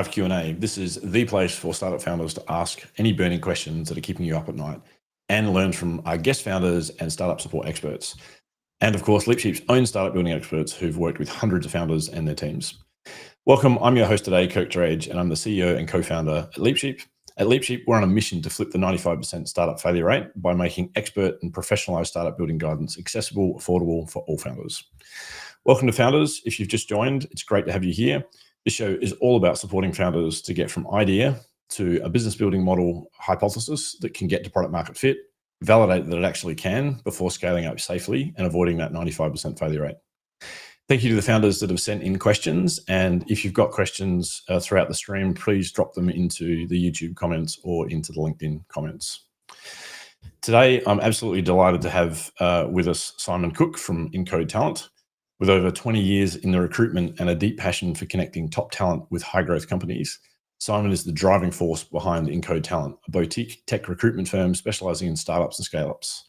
Q&A. This is the place for startup founders to ask any burning questions that are keeping you up at night and learn from our guest founders and startup support experts. And of course, LeapSheep's own startup building experts who've worked with hundreds of founders and their teams. Welcome, I'm your host today, Kirk Drage, and I'm the CEO and co-founder at LeapSheep. At LeapSheep, we're on a mission to flip the 95% startup failure rate by making expert and professionalized startup building guidance accessible, affordable for all founders. Welcome to Founders. If you've just joined, it's great to have you here. This show is all about supporting founders to get from idea to a business building model hypothesis that can get to product market fit, validate that it actually can before scaling up safely and avoiding that 95% failure rate. Thank you to the founders that have sent in questions. And if you've got questions throughout the stream, please drop them into the YouTube comments or into the LinkedIn comments. Today, I'm absolutely delighted to have with us Simon Cook from Encode Talent. With over 20 years in the recruitment and a deep passion for connecting top talent with high growth companies, Simon is the driving force behind Encode Talent, a boutique tech recruitment firm specializing in startups and scale-ups.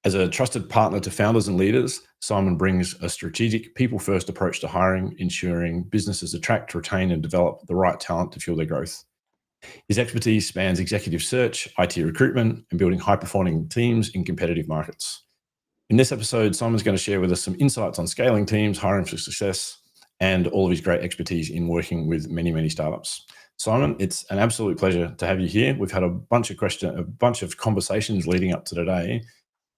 As a trusted partner to founders and leaders, Simon brings a strategic people-first approach to hiring, ensuring businesses attract, retain, and develop the right talent to fuel their growth. His expertise spans executive search, IT recruitment, and building high-performing teams in competitive markets. In this episode, Simon's going to share with us some insights on scaling teams, hiring for success, and all of his great expertise in working with many, many startups. Simon, it's an absolute pleasure to have you here. We've had a bunch of conversations leading up to today,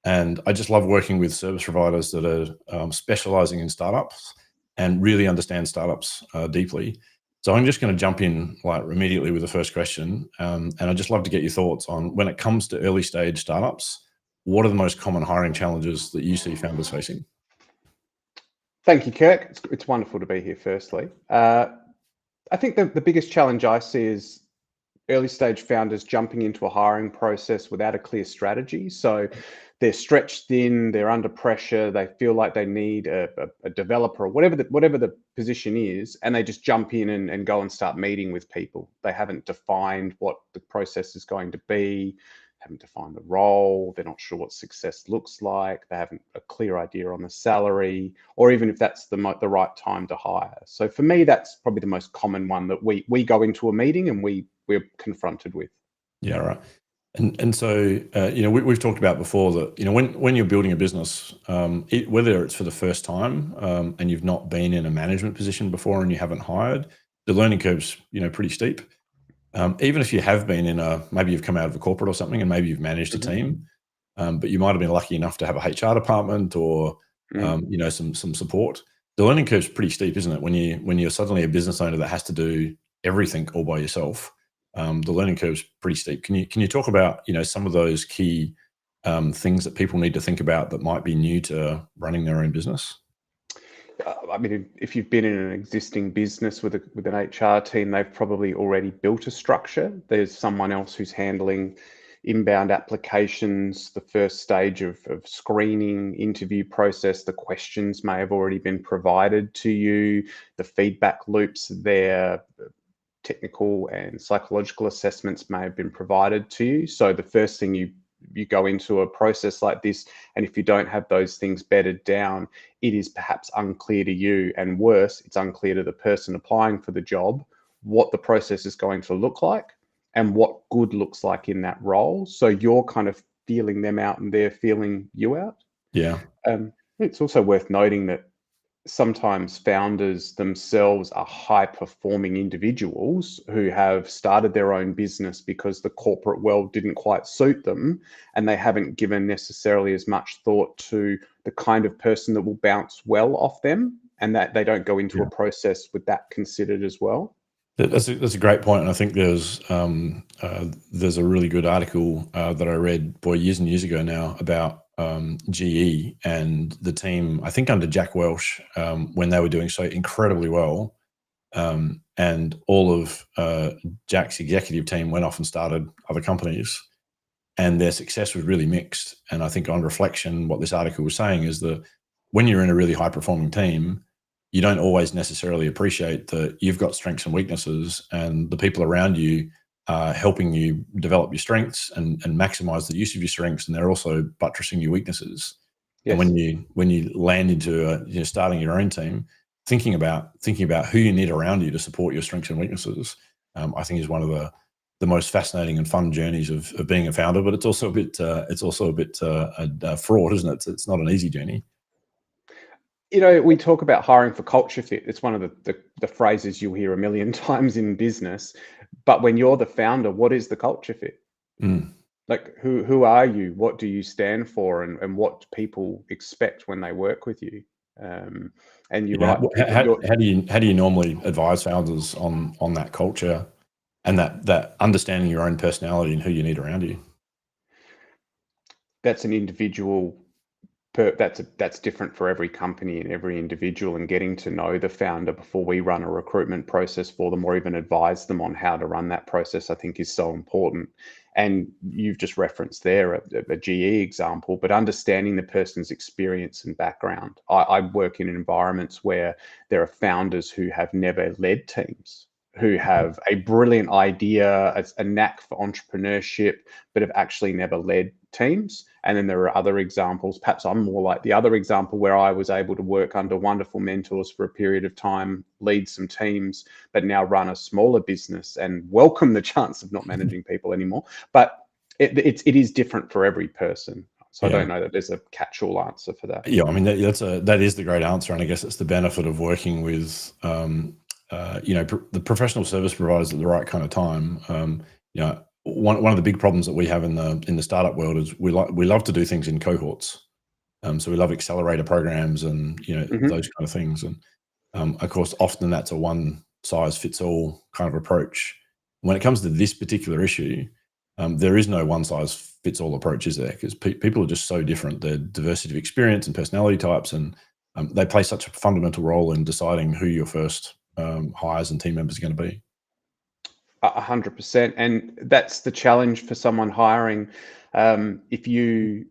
and I just love working with service providers that are specializing in startups and really understand startups deeply. So I'm just going to jump in immediately with the first question, and I'd just love to get your thoughts on when it comes to early stage startups. What are the most common hiring challenges that you see founders facing? Thank you, Kirk. It's wonderful to be here, firstly. I think the biggest challenge I see is early stage founders jumping into a hiring process without a clear strategy. So they're stretched thin, they're under pressure, they feel like they need a developer or whatever the position is, and they just jump in and go and start meeting with people. They haven't defined what the process is going to be, haven't defined the role, they're not sure what success looks like, they haven't a clear idea on the salary, or even if that's the right time to hire. So for me, that's probably the most common one that we go into a meeting and we're confronted with. Yeah, right. And so, we've talked about before that, when you're building a business, whether it's for the first time and you've not been in a management position before and you haven't hired, the learning curve's, pretty steep. Even if you have been maybe you've come out of a corporate or something and maybe you've managed a team, but you might have been lucky enough to have a HR department or, some support. The learning curve's pretty steep, isn't it? When you're suddenly a business owner that has to do everything all by yourself, the learning curve's pretty steep. Can you talk about, some of those key things that people need to think about that might be new to running their own business? I mean, if you've been in an existing business with an HR team, they've probably already built a structure. There's someone else who's handling inbound applications, the first stage of screening, interview process. The questions may have already been provided to you. The feedback loops there, technical and psychological assessments may have been provided to you. So the first thing you go into a process like this, and if you don't have those things bedded down, it is perhaps unclear to you, and worse, it's unclear to the person applying for the job what the process is going to look like and what good looks like in that role. So you're kind of feeling them out and they're feeling you out. Yeah. It's also worth noting that sometimes founders themselves are high-performing individuals who have started their own business because the corporate world didn't quite suit them, and they haven't given necessarily as much thought to the kind of person that will bounce well off them, and that they don't go into a process with that considered as well. That's a great point, and I think there's a really good article that I read years and years ago now about GE and the team, I think under Jack Welch, when they were doing so incredibly well, and all of Jack's executive team went off and started other companies, and their success was really mixed. And I think on reflection, what this article was saying is that when you're in a really high performing team, you don't always necessarily appreciate that you've got strengths and weaknesses, and the people around you are helping you develop your strengths and maximize the use of your strengths, and they're also buttressing your weaknesses. Yes. And when you land into starting your own team, thinking about who you need around you to support your strengths and weaknesses I think is one of the most fascinating and fun journeys of being a founder. But it's also a bit fraught, isn't it? It's not an easy journey. We talk about hiring for culture fit. It's one of the phrases you'll hear a million times in business. But when you're the founder, what is the culture fit? Like, who are you? What do you stand for? And what do people expect when they work with you? And you're right. How do you normally advise founders on that culture and that understanding your own personality and who you need around you? That's an individual. That's different for every company and every individual, and getting to know the founder before we run a recruitment process for them or even advise them on how to run that process, I think is so important. And you've just referenced there a GE example, but understanding the person's experience and background. I work in environments where there are founders who have never led teams, who have a brilliant idea, a knack for entrepreneurship, but have actually never led teams. And then there are other examples. Perhaps I'm more like the other example, where I was able to work under wonderful mentors for a period of time, lead some teams, but now run a smaller business and welcome the chance of not managing people anymore. But it is different for every person. So I don't know that there's a catch-all answer for that. Yeah, I mean, that is the great answer. And I guess it's the benefit of working with the professional service providers at the right kind of time. One of the big problems that we have in the startup world is we love to do things in cohorts. So we love accelerator programs and those kind of things. And of course, often that's a one size fits all kind of approach. When it comes to this particular issue, there is no one size fits all approach, is there? Because people are just so different. Their diversity of experience and personality types, and they play such a fundamental role in deciding who your first hires and team members are going to be. 100%, and that's the challenge for someone hiring. If you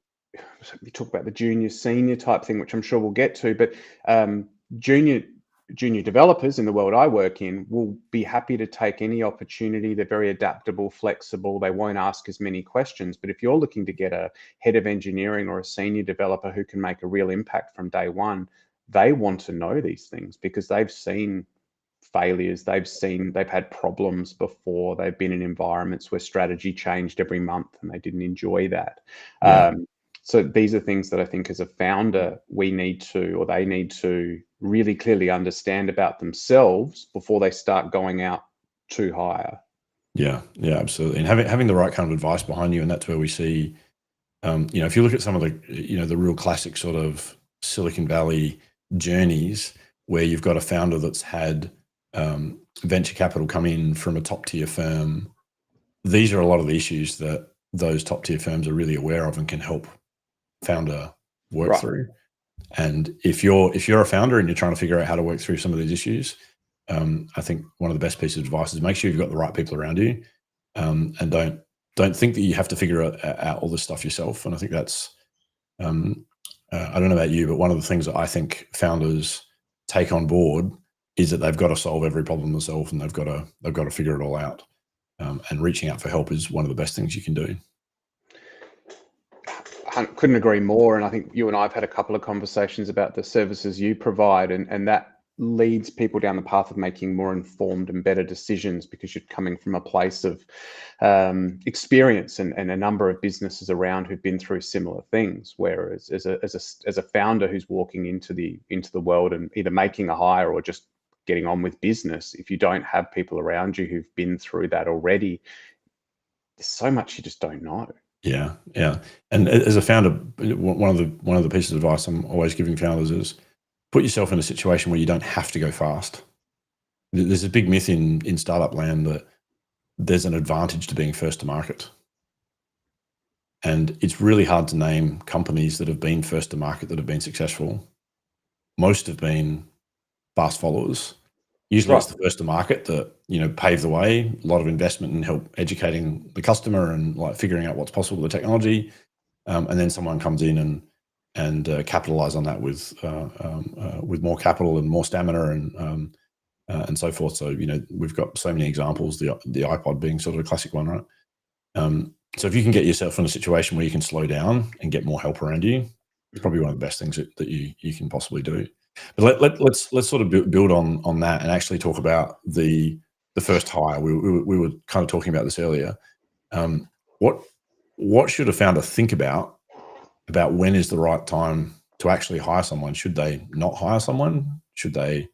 talk about the junior senior type thing, which I'm sure we'll get to, but junior developers in the world I work in will be happy to take any opportunity. They're very adaptable, flexible. They won't ask as many questions. But if you're looking to get a head of engineering or a senior developer who can make a real impact from day one, they want to know these things because they've seen failures, they've had problems before, they've been in environments where strategy changed every month and they didn't enjoy that. So these are things that I think as a founder they need to really clearly understand about themselves before they start going out to hire. Yeah, absolutely. And having the right kind of advice behind you, and that's where we see if you look at some of the real classic sort of Silicon Valley journeys where you've got a founder that's had venture capital come in from a top tier firm, these are a lot of the issues that those top tier firms are really aware of and can help founder work through. And if you're a founder and you're trying to figure out how to work through some of these issues, I think one of the best pieces of advice is make sure you've got the right people around you, and don't think that you have to figure out all this stuff yourself. And I think that's I don't know about you, but one of the things that I think founders take on board is that they've got to solve every problem themselves, and they've got to figure it all out. And reaching out for help is one of the best things you can do. I couldn't agree more. And I think you and I have had a couple of conversations about the services you provide, and that leads people down the path of making more informed and better decisions because you're coming from a place of experience and a number of businesses around who've been through similar things. Whereas as a founder who's walking into the world and either making a hire or just getting on with business, if you don't have people around you who've been through that already, there's so much you just don't know. Yeah. And as a founder, one of the pieces of advice I'm always giving founders is put yourself in a situation where you don't have to go fast. There's a big myth in startup land that there's an advantage to being first to market. And it's really hard to name companies that have been first to market that have been successful. Most have been fast followers. Usually it's the first to market that, pave the way, a lot of investment in help educating the customer and like figuring out what's possible with the technology. And then someone comes in and capitalize on that with more capital and more stamina and so forth. So, we've got so many examples, the iPod being sort of a classic one, right? So if you can get yourself in a situation where you can slow down and get more help around you, it's probably one of the best things that you can possibly do. But let's sort of build on that and actually talk about the the first hire. We were kind of talking about this earlier. What should a founder think about when is the right time to actually hire someone? Should they not hire someone? Should they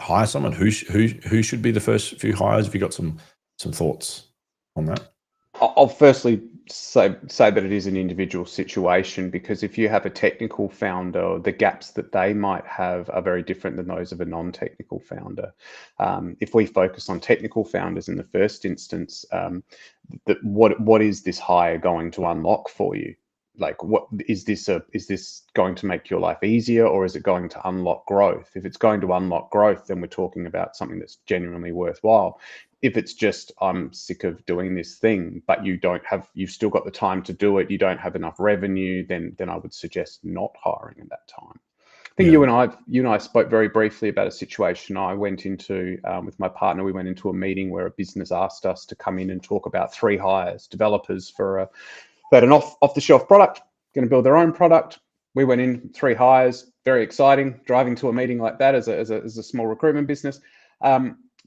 hire someone? Who should be the first few hires? Have you got some thoughts on that? I'll firstly say that it is an individual situation, because if you have a technical founder, the gaps that they might have are very different than those of a non-technical founder. If we focus on technical founders in the first instance, what is this hire going to unlock for you? Like, what is this going to make your life easier, or is it going to unlock growth? If it's going to unlock growth, then we're talking about something that's genuinely worthwhile. If it's just, I'm sick of doing this thing, but you've still got the time to do it, you don't have enough revenue, then I would suggest not hiring at that time. I think you and I spoke very briefly about a situation I went into with my partner. We went into a meeting where a business asked us to come in and talk about 3 hires, developers for they had an off-the-shelf product, going to build their own product. We went in 3 hires, very exciting, driving to a meeting like that as a small recruitment business.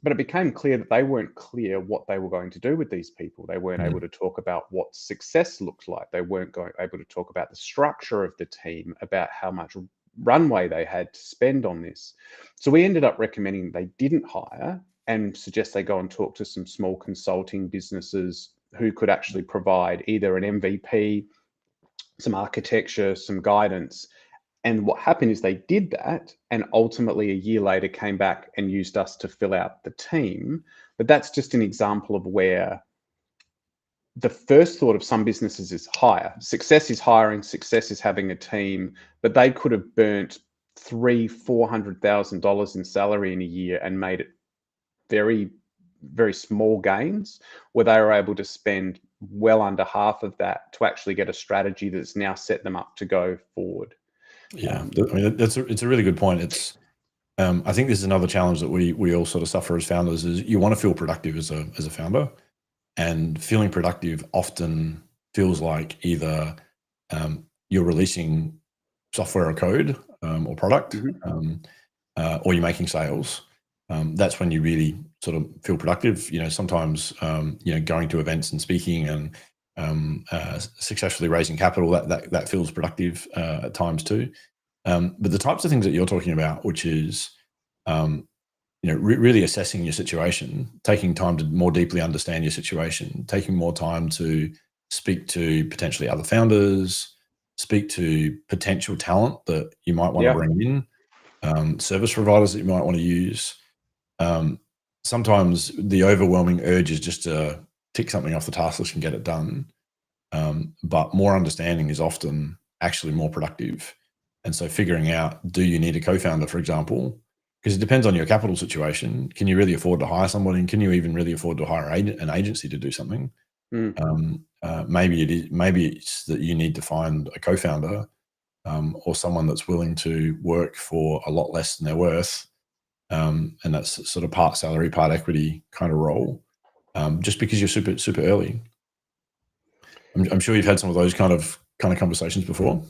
But it became clear that they weren't clear what they were going to do with these people. They weren't able to talk about what success looked like. They weren't able to talk about the structure of the team, about how much runway they had to spend on this. So we ended up recommending they didn't hire and suggest they go and talk to some small consulting businesses who could actually provide either an MVP, some architecture, some guidance. And what happened is they did that, and ultimately a year later came back and used us to fill out the team. But that's just an example of where the first thought of some businesses is hire. Success is hiring, success is having a team, but they could have burnt $300,000-$400,000 in salary in a year and made it very, very small gains, where they were able to spend well under half of that to actually get a strategy that's now set them up to go forward. Yeah, I mean, it's a really good point. It's I think this is another challenge that we all sort of suffer as founders, is you want to feel productive as a founder, and feeling productive often feels like either you're releasing software or code or product, or you're making sales. That's when you really sort of feel productive. Sometimes going to events and speaking and successfully raising capital, that feels productive at times too. But the types of things that you're talking about, which is really assessing your situation, taking time to more deeply understand your situation, taking more time to speak to potentially other founders, speak to potential talent that you might want to bring in, service providers that you might want to use. Sometimes the overwhelming urge is just to tick something off the task list and get it done. But more understanding is often actually more productive. And so figuring out, do you need a co-founder, for example? Because it depends on your capital situation. Can you really afford to hire somebody? And can you even really afford to hire an agency to do something? Maybe it's that you need to find a co-founder or someone that's willing to work for a lot less than they're worth. And that's sort of part salary, part equity kind of role, just because you're super early. I'm sure you've had some of those kind of conversations before.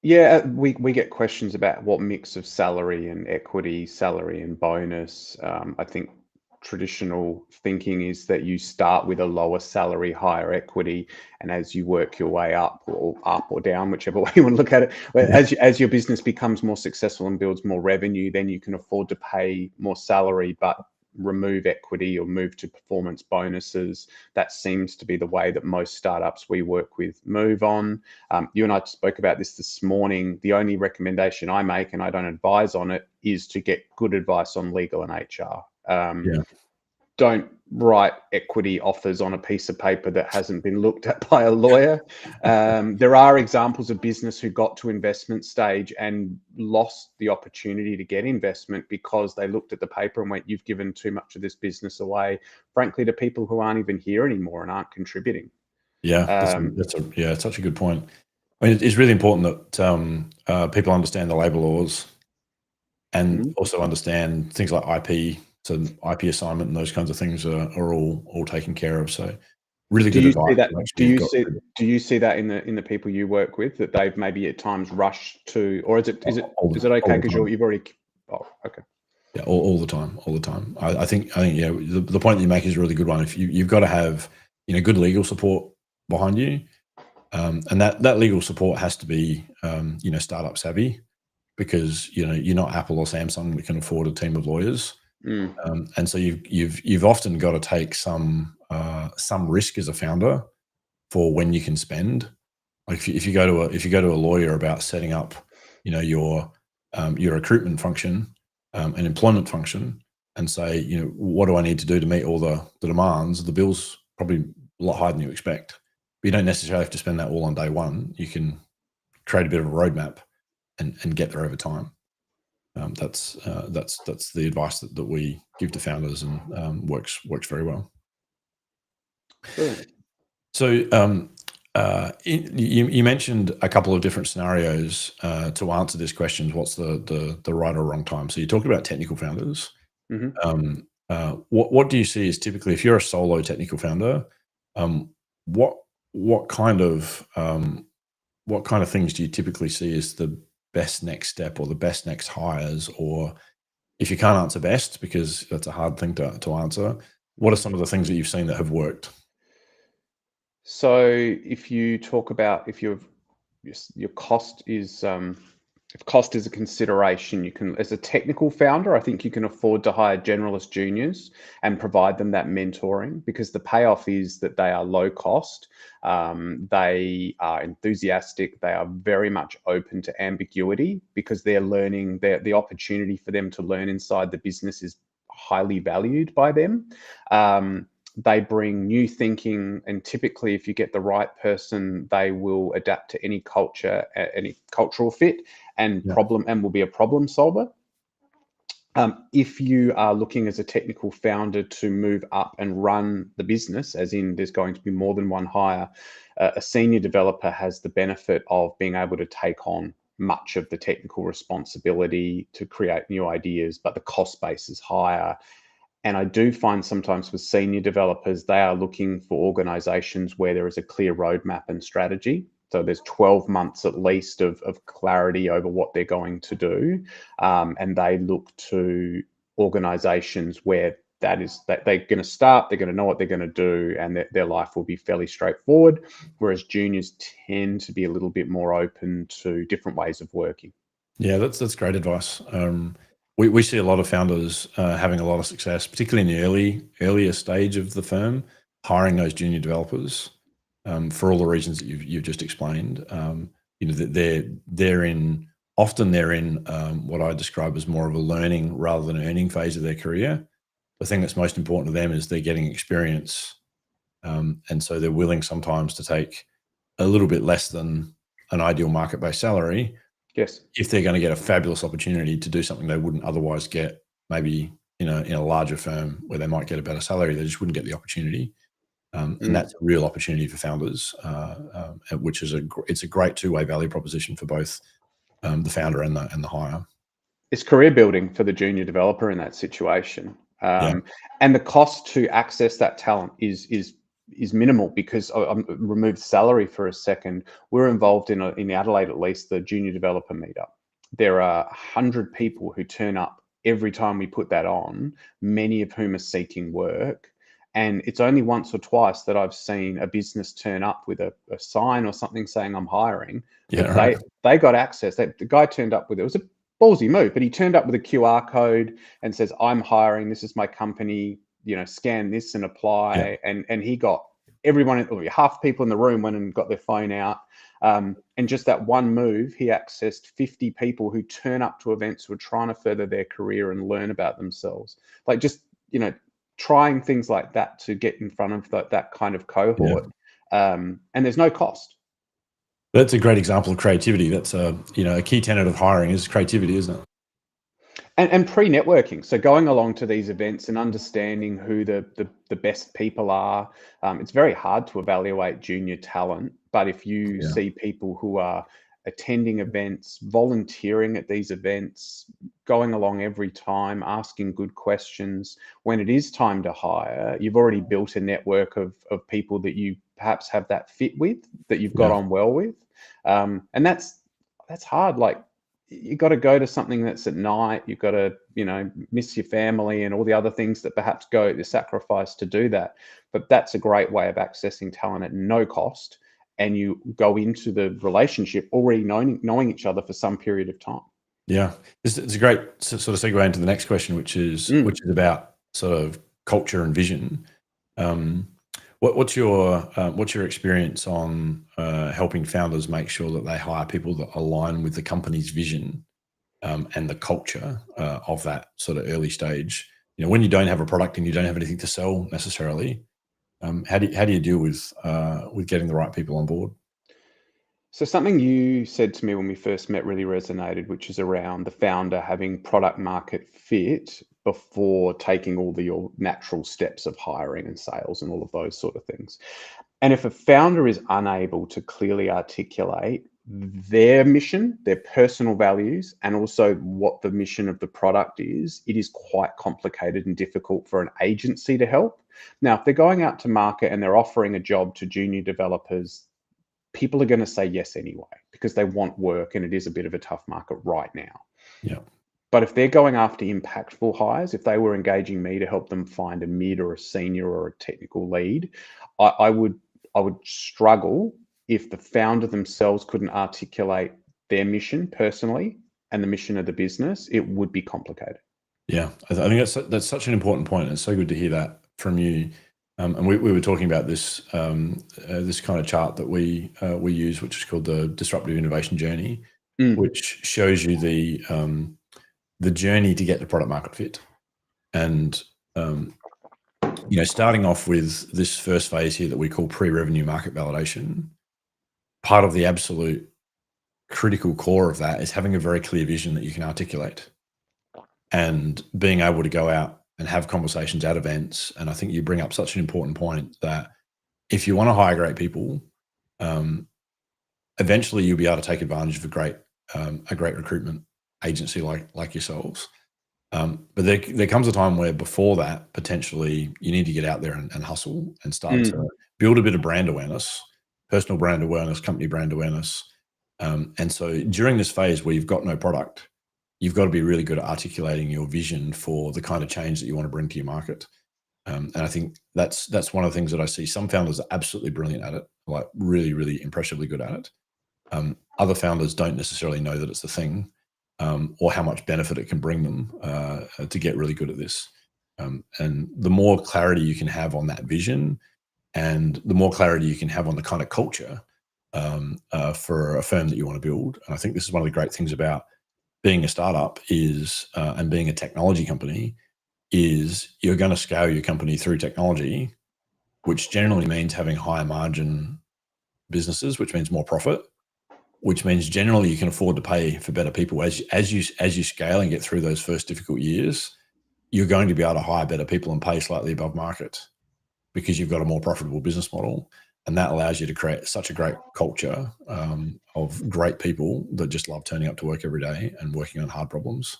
Yeah, we get questions about what mix of salary and equity, salary and bonus. I think traditional thinking is that you start with a lower salary, higher equity, and as you work your way up or down, whichever way you want to look at it, as your business becomes more successful and builds more revenue, then you can afford to pay more salary, but remove equity or move to performance bonuses. That seems to be the way that most startups we work with move on. You and I spoke about this morning. The only recommendation I make, and I don't advise on it, is to get good advice on legal and HR. Don't write equity offers on a piece of paper that hasn't been looked at by a lawyer. There are examples of business who got to investment stage and lost the opportunity to get investment because they looked at the paper and went, you've given too much of this business away, frankly, to people who aren't even here anymore and aren't contributing. That's such a good point. I mean, it's really important that people understand the labor laws and also understand things like IP. So IP assignment and those kinds of things are all taken care of. So really good advice. Do you see that in the people you work with, that they've maybe at times rushed to, or is it okay because you've already? Oh, okay. Yeah, all the time, all the time. I think yeah, the point that you make is a really good one. If you've got to have good legal support behind you, and that legal support has to be startup savvy, because you're not Apple or Samsung that can afford a team of lawyers, and so you've often got to take some risk as a founder for when you can spend. Like if you go to a lawyer about setting up, your recruitment function, and employment function, and say, what do I need to do to meet all the demands? The bill's probably a lot higher than you expect. But you don't necessarily have to spend that all on day one. You can create a bit of a roadmap and get there over time. That's the advice that we give to founders, and works very well. Brilliant. So you mentioned a couple of different scenarios to answer this question. What's the right or wrong time? So you talked about technical founders. What do you see is typically, if you're a solo technical founder, what kind of things do you typically see as the best next step or the best next hires? Or if you can't answer best, because that's a hard thing to answer, what are some of the things that you've seen that have worked? So if you talk about if your cost is if cost is a consideration, you can, as a technical founder, I think you can afford to hire generalist juniors and provide them that mentoring, because the payoff is that they are low cost, they are enthusiastic, they are very much open to ambiguity, because they're learning, the opportunity for them to learn inside the business is highly valued by them. They bring new thinking, and typically if you get the right person, they will adapt to any culture, any cultural fit, and will be a problem solver. If you are looking as a technical founder to move up and run the business, as in there's going to be more than one hire, a senior developer has the benefit of being able to take on much of the technical responsibility to create new ideas, but the cost base is higher. And I do find sometimes with senior developers, they are looking for organizations where there is a clear roadmap and strategy. So there's 12 months at least of clarity over what they're going to do. And they look to organizations where that they're going to start, they're going to know what they're going to do, and their life will be fairly straightforward. Whereas juniors tend to be a little bit more open to different ways of working. Yeah, that's great advice. We see a lot of founders having a lot of success, particularly in the earlier stage of the firm, hiring those junior developers, for all the reasons that you've just explained. They're in what I describe as more of a learning rather than earning phase of their career. The thing that's most important to them is they're getting experience, and so they're willing sometimes to take a little bit less than an ideal market-based salary. Yes. If they're going to get a fabulous opportunity to do something they wouldn't otherwise get, maybe in a larger firm where they might get a better salary, they just wouldn't get the opportunity. And that's a real opportunity for founders, which is it's a great two-way value proposition for both the founder and the hire. It's career building for the junior developer in that situation. Yeah. And the cost to access that talent is minimal, because remove salary for a second. We're involved in Adelaide, at least, the junior developer meetup. There are 100 people who turn up every time we put that on, many of whom are seeking work. And it's only once or twice that I've seen a business turn up with a sign or something saying I'm hiring. Yeah, right. They got access. The guy turned up with, it was a ballsy move, but he turned up with a QR code and says, I'm hiring, this is my company, scan this and apply. Yeah. And he got everyone, half the people in the room went and got their phone out. And just that one move, he accessed 50 people who turn up to events who are trying to further their career and learn about themselves. Like, just, trying things like that to get in front of that kind of cohort. And there's no cost. That's a great example of creativity. That's a key tenet of hiring is creativity, isn't it? And pre-networking, so going along to these events and understanding who the best people are. It's very hard to evaluate junior talent, but if you see people who are attending events, volunteering at these events, going along every time, asking good questions, when it is time to hire, you've already built a network of people that you perhaps have that fit with, that you've got on well with. And that's hard. Like, you got to go to something that's at night. You've got to, miss your family and all the other things that perhaps go at your sacrifice to do that. But that's a great way of accessing talent at no cost. And you go into the relationship already knowing each other for some period of time. Yeah, it's a great sort of segue into the next question, which is about sort of culture and vision. What's your experience on helping founders make sure that they hire people that align with the company's vision and the culture of that sort of early stage? When you don't have a product and you don't have anything to sell necessarily, how do you deal with getting the right people on board? So something you said to me when we first met really resonated, which is around the founder having product market fit before taking all your natural steps of hiring and sales and all of those sort of things. And if a founder is unable to clearly articulate their mission, their personal values, and also what the mission of the product is, it is quite complicated and difficult for an agency to help. Now, if they're going out to market and they're offering a job to junior developers, people are going to say yes anyway because they want work and it is a bit of a tough market right now. Yeah. But if they're going after impactful hires, if they were engaging me to help them find a mid or a senior or a technical lead, I would struggle if the founder themselves couldn't articulate their mission personally and the mission of the business. It would be complicated. Yeah, I think that's such an important point, and it's so good to hear that from you. And we were talking about this this kind of chart that we use, which is called the disruptive innovation journey, which shows you the journey to get the product market fit. And starting off with this first phase here that we call pre-revenue market validation, part of the absolute critical core of that is having a very clear vision that you can articulate and being able to go out and have conversations at events. And I think you bring up such an important point that if you want to hire great people, eventually you'll be able to take advantage of a great recruitment agency like yourselves. But there comes a time where before that, potentially you need to get out there and hustle and start to build a bit of brand awareness, personal brand awareness, company brand awareness. And so during this phase where you've got no product, you've got to be really good at articulating your vision for the kind of change that you want to bring to your market. And I think that's one of the things that I see. Some founders are absolutely brilliant at it, like really, really impressively good at it. Other founders don't necessarily know that it's a thing or how much benefit it can bring them to get really good at this. And the more clarity you can have on that vision and the more clarity you can have on the kind of culture for a firm that you want to build. And I think this is one of the great things about being a startup is and being a technology company is you're going to scale your company through technology, which generally means having higher margin businesses, which means more profit, which means generally you can afford to pay for better people as you scale and get through those first difficult years. You're going to be able to hire better people and pay slightly above market because you've got a more profitable business model. And that allows you to create such a great culture of great people that just love turning up to work every day and working on hard problems.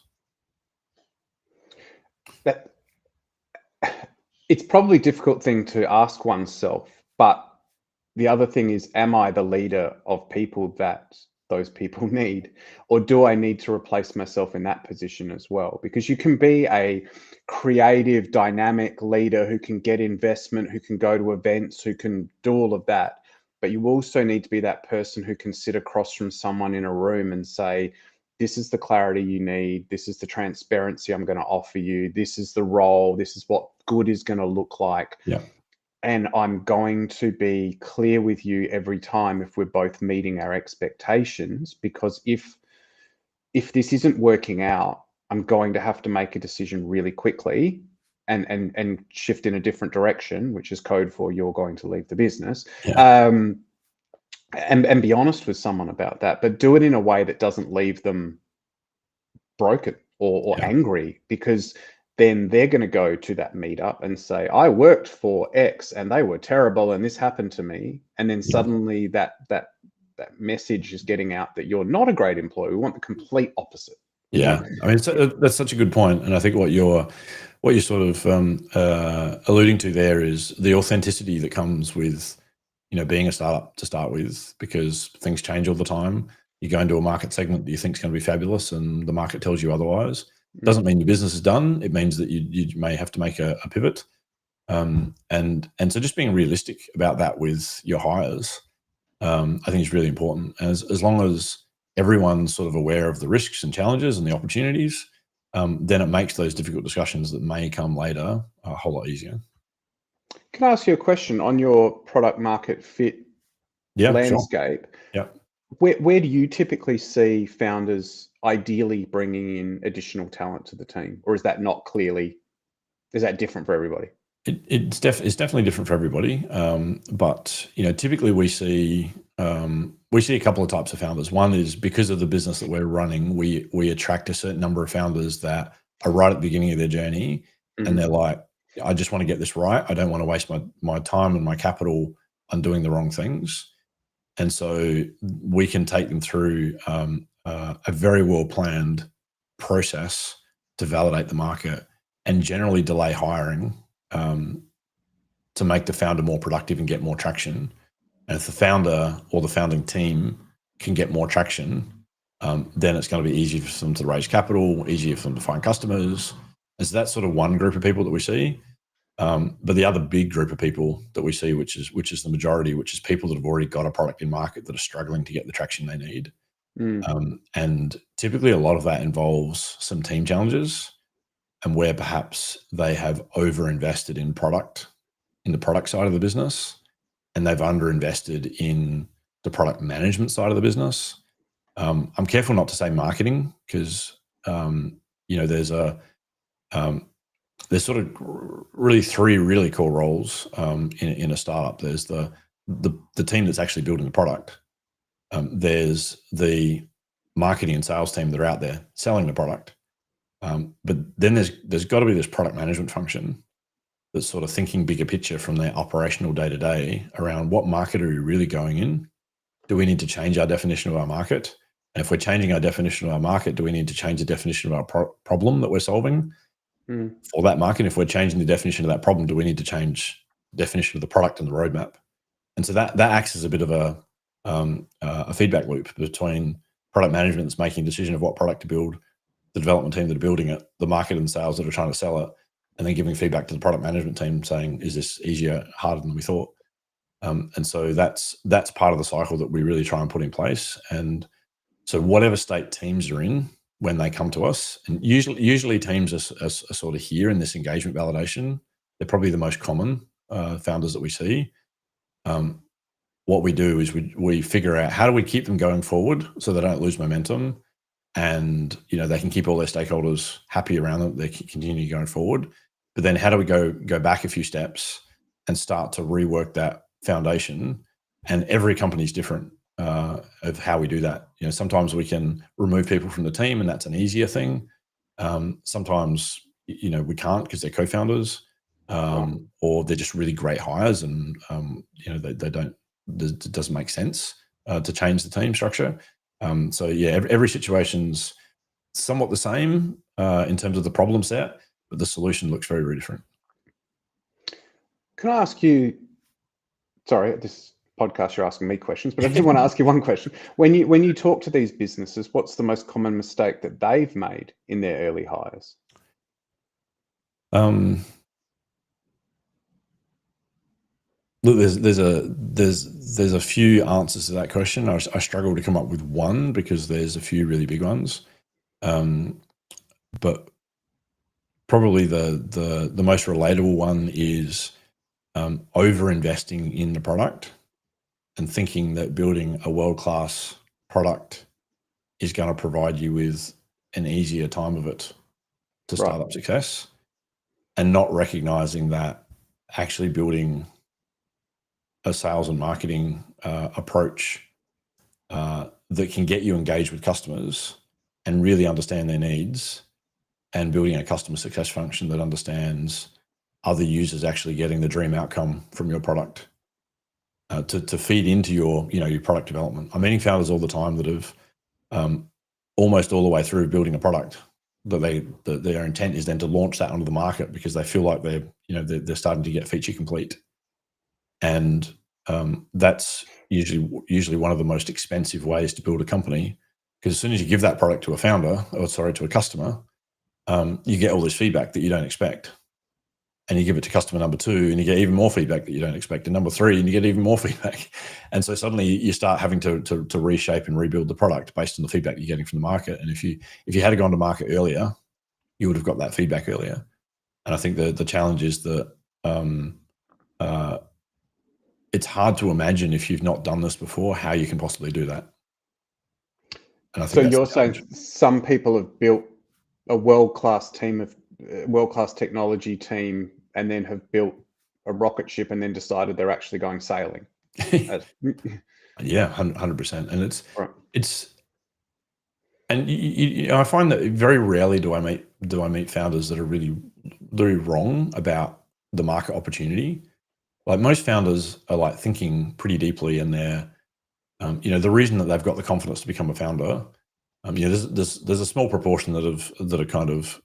It's probably a difficult thing to ask oneself, but the other thing is, am I the leader of people that those people need? Or do I need to replace myself in that position as well? Because you can be a creative, dynamic leader who can get investment, who can go to events, who can do all of that. But you also need to be that person who can sit across from someone in a room and say, this is the clarity you need. This is the transparency I'm going to offer you. This is the role. This is what good is going to look like. Yeah. And I'm going to be clear with you every time if we're both meeting our expectations, because if this isn't working out, I'm going to have to make a decision really quickly and shift in a different direction, which is code for you're going to leave the business. Yeah. And be honest with someone about that, but do it in a way that doesn't leave them broken or angry, because then they're going to go to that meetup and say, I worked for X and they were terrible and this happened to me. And then suddenly that message is getting out that you're not a great employee. We want the complete opposite. Yeah. I mean, that's such a good point. And I think what you're sort of alluding to there is the authenticity that comes with, being a startup to start with, because things change all the time. you go into a market segment that you think is going to be fabulous and the market tells you otherwise. Doesn't mean your business is done. It means that you may have to make a pivot. And so just being realistic about that with your hires, I think is really important. As long as everyone's sort of aware of the risks and challenges and the opportunities, then it makes those difficult discussions that may come later a whole lot easier. Can I ask you a question on your product market fit landscape? Sure. Yeah. Where do you typically see founders ideally bringing in additional talent to the team, or is that not clearly? Is that different for everybody? It's definitely different for everybody, but typically we see a couple of types of founders. One is because of the business that we're running, we attract a certain number of founders that are right at the beginning of their journey, and they're like, I just want to get this right. I don't want to waste my time and my capital on doing the wrong things. And so we can take them through a very well-planned process to validate the market and generally delay hiring to make the founder more productive and get more traction. And if the founder or the founding team can get more traction, then it's going to be easier for them to raise capital, easier for them to find customers. And so that's sort of one group of people that we see. But the other big group of people that we see, which is the majority, which is people that have already got a product in market that are struggling to get the traction they need. And typically a lot of that involves some team challenges and where perhaps they have over-invested in the product side of the business, and they've under-invested in the product management side of the business. I'm careful not to say marketing because, there's sort of really three really cool roles in a startup. There's the team that's actually building the product. There's the marketing and sales team that are out there selling the product. But then there's got to be this product management function that's sort of thinking bigger picture from their operational day-to-day around what market are we really going in? Do we need to change our definition of our market? And if we're changing our definition of our market, do we need to change the definition of our problem that we're solving for that market? If we're changing the definition of that problem, do we need to change the definition of the product and the roadmap? And so that acts as a bit of a feedback loop between product management that's making a decision of what product to build, the development team that are building it, the market and sales that are trying to sell it, and then giving feedback to the product management team saying, is this easier, harder than we thought? And so that's part of the cycle that we really try and put in place. And so whatever state teams are in when they come to us, and usually teams are sort of here in this engagement validation, they're probably the most common founders that we see. What we do is we figure out how do we keep them going forward so they don't lose momentum, and they can keep all their stakeholders happy around them, they can continue going forward. But then how do we go back a few steps and start to rework that foundation? And every company is different of how we do that. Sometimes we can remove people from the team and that's an easier thing. Sometimes we can't because they're co-founders or they're just really great hires and it doesn't make sense to change the team structure. So yeah, every situation's somewhat the same in terms of the problem set, but the solution looks very, very different. Can I ask you, sorry, this podcast you're asking me questions, but I did want to ask you one question. When you talk to these businesses, what's the most common mistake that they've made in their early hires? Look, there's a few answers to that question. I struggle to come up with one because there's a few really big ones. But probably the most relatable one is over investing in the product and thinking that building a world-class product is going to provide you with an easier time of it to start up success, and not recognizing that actually building a sales and marketing approach that can get you engaged with customers and really understand their needs, and building a customer success function that understands other users actually getting the dream outcome from your product to feed into your product development. I'm meeting founders all the time that have almost all the way through building a product that their intent is then to launch that onto the market because they feel like they're starting to get feature complete. And that's usually one of the most expensive ways to build a company, because as soon as you give that product to a founder, or sorry, to a customer, you get all this feedback that you don't expect. And you give it to customer number 2 and you get even more feedback that you don't expect, and number 3 and you get even more feedback. And so suddenly you start having to reshape and rebuild the product based on the feedback you're getting from the market. And if you had gone to market earlier, you would have got that feedback earlier. And I think the challenge is that it's hard to imagine, if you've not done this before, how you can possibly do that. And I think so you're saying some people have built a world-class technology team and then have built a rocket ship and then decided they're actually going sailing. Yeah, 100%. And right. And I find that very rarely do I meet founders that are really wrong about the market opportunity. Like, most founders are like thinking pretty deeply, and they're the reason that they've got the confidence to become a founder. There's a small proportion that are kind of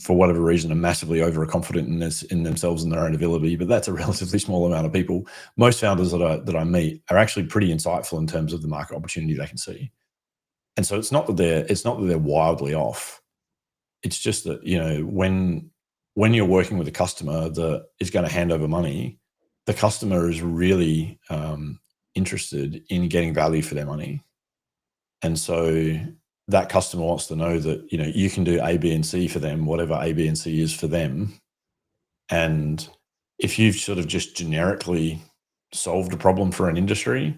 for whatever reason, are massively overconfident in themselves and their own ability, but that's a relatively small amount of people. Most founders that I meet are actually pretty insightful in terms of the market opportunity they can see. And so it's not that they're wildly off. It's just that, when you're working with a customer that is going to hand over money, the customer is really interested in getting value for their money. And so that customer wants to know that, you can do A, B, and C for them, whatever A, B, and C is for them. And if you've sort of just generically solved a problem for an industry,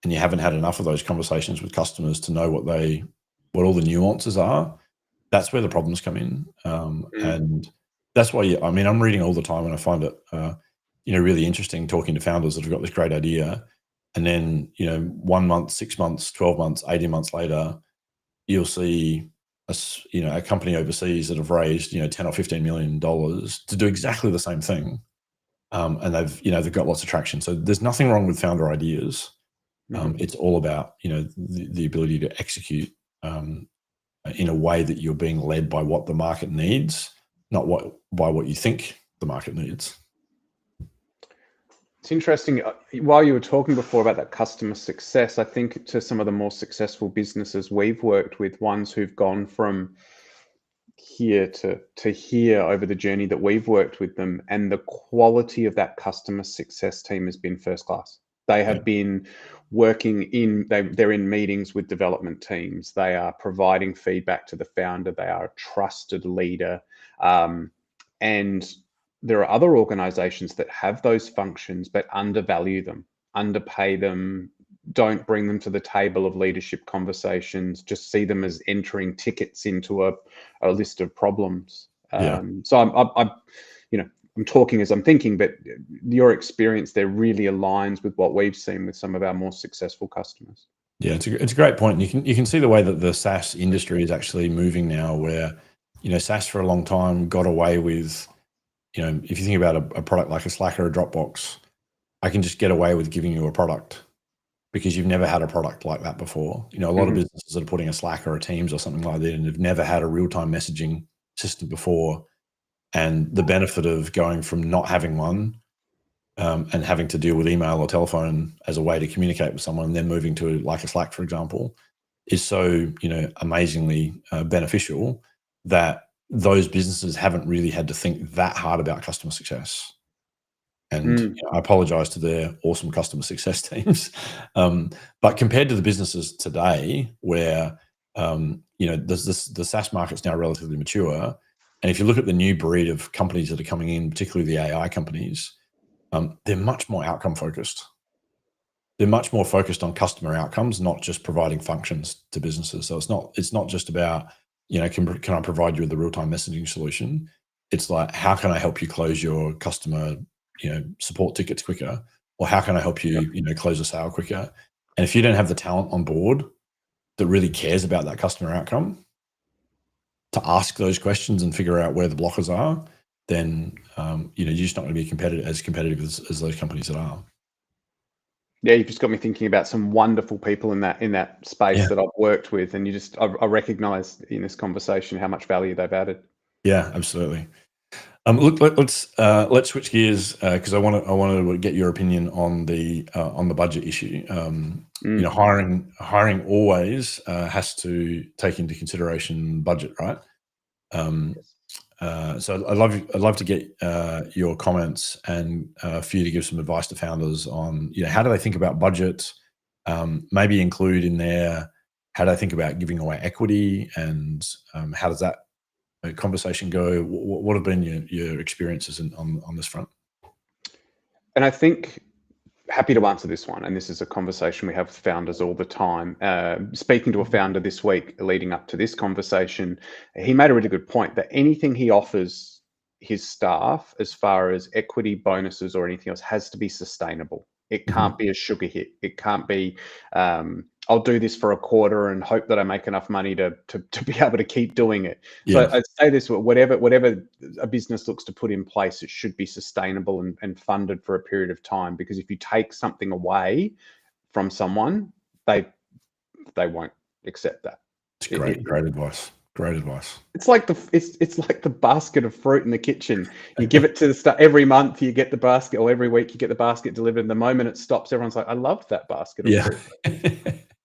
and you haven't had enough of those conversations with customers to know what all the nuances are, that's where the problems come in. And that's why, I'm reading all the time, and I find it, really interesting talking to founders that have got this great idea. And then, 1 month, 6 months, 12 months, 18 months later, you'll see a company overseas that have raised, $10 or $15 million to do exactly the same thing. And they've got lots of traction. So there's nothing wrong with founder ideas. It's all about, the ability to execute in a way that you're being led by what the market needs, not by what you think the market needs. It's interesting. While you were talking before about that customer success, I think to some of the more successful businesses we've worked with, ones who've gone from here to here over the journey that we've worked with them, and the quality of that customer success team has been first class. They have been working they're in meetings with development teams. They are providing feedback to the founder. They are a trusted leader. And there are other organizations that have those functions but undervalue them, underpay them, don't bring them to the table of leadership conversations, just see them as entering tickets into a list of problems. So I'm talking as I'm thinking, but your experience there really aligns with what we've seen with some of our more successful customers. Yeah, it's a great point. You can see the way that the SaaS industry is actually moving now, where, SaaS for a long time got away with, if you think about a product like a Slack or a Dropbox, I can just get away with giving you a product because you've never had a product like that before. A lot of businesses that are putting a Slack or a Teams or something like that, and have never had a real-time messaging system before. And the benefit of going from not having one and having to deal with email or telephone as a way to communicate with someone, and then moving to like a Slack, for example, is so, amazingly beneficial that those businesses haven't really had to think that hard about customer success. And I apologize to their awesome customer success teams. But compared to the businesses today, where, the SaaS market's now relatively mature. And if you look at the new breed of companies that are coming in, particularly the AI companies, they're much more outcome focused. They're much more focused on customer outcomes, not just providing functions to businesses. So it's not just about, can I provide you with a real-time messaging solution? It's like, how can I help you close your customer, support tickets quicker? Or how can I help you, close a sale quicker? And if you don't have the talent on board that really cares about that customer outcome to ask those questions and figure out where the blockers are, then, you're just not going to be as competitive as those companies that are. Yeah, you've just got me thinking about some wonderful people in that space that I've worked with, and I recognize in this conversation how much value they've added. Yeah, absolutely. Look, let's switch gears because I want to get your opinion on the budget issue. You know, hiring always has to take into consideration budget, right? So I'd love to get your comments and for you to give some advice to founders on, you know, how do they think about budget? Maybe include in there how do they think about giving away equity, and how does that conversation go? What have been your experiences on this front? And I think, happy to answer this one. And this is a conversation we have with founders all the time. Speaking to a founder this week leading up to this conversation, he made a really good point that anything he offers his staff as far as equity, bonuses, or anything else has to be sustainable. It can't be a sugar hit. It can't be, I'll do this for a quarter and hope that I make enough money to be able to keep doing it. Yeah. So I'd say this, whatever a business looks to put in place, it should be sustainable and funded for a period of time, because if you take something away from someone, they won't accept that. It's great advice. Great advice. It's like the basket of fruit in the kitchen. You give it to the start every month. You get the basket, or every week you get the basket delivered. And the moment it stops, everyone's like, "I love that basket of fruit."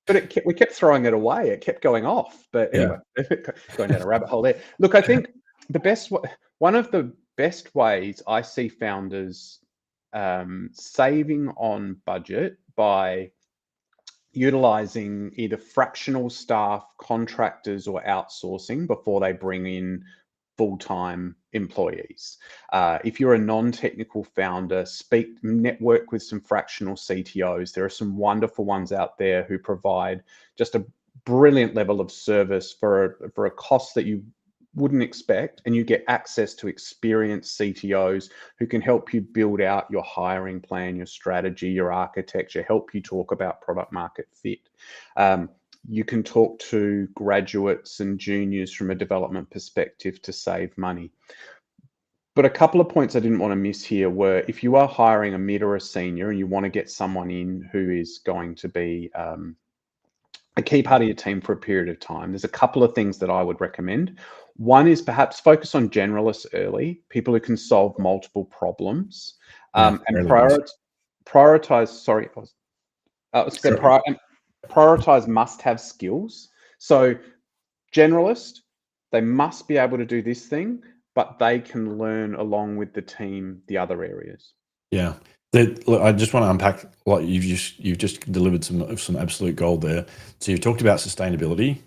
But we kept throwing it away. It kept going off. But anyway, going down a rabbit hole there. Look, I think one of the best ways I see founders saving on budget by utilizing either fractional staff, contractors, or outsourcing before they bring in full-time employees. If you're a non-technical founder, network with some fractional CTOs. There are some wonderful ones out there who provide just a brilliant level of service for a cost that you wouldn't expect, and you get access to experienced CTOs who can help you build out your hiring plan, your strategy, your architecture, help you talk about product market fit. You can talk to graduates and juniors from a development perspective to save money. But a couple of points I didn't want to miss here were, if you are hiring a mid or a senior and you want to get someone in who is going to be a key part of your team for a period of time, there's a couple of things that I would recommend. One is perhaps focus on generalists early, people who can solve multiple problems, and prioritize. Sorry, prioritize must-have skills. So, generalist, they must be able to do this thing, but they can learn along with the team the other areas. Yeah. Look, I just want to unpack, like you've just delivered some absolute gold there. So you've talked about sustainability.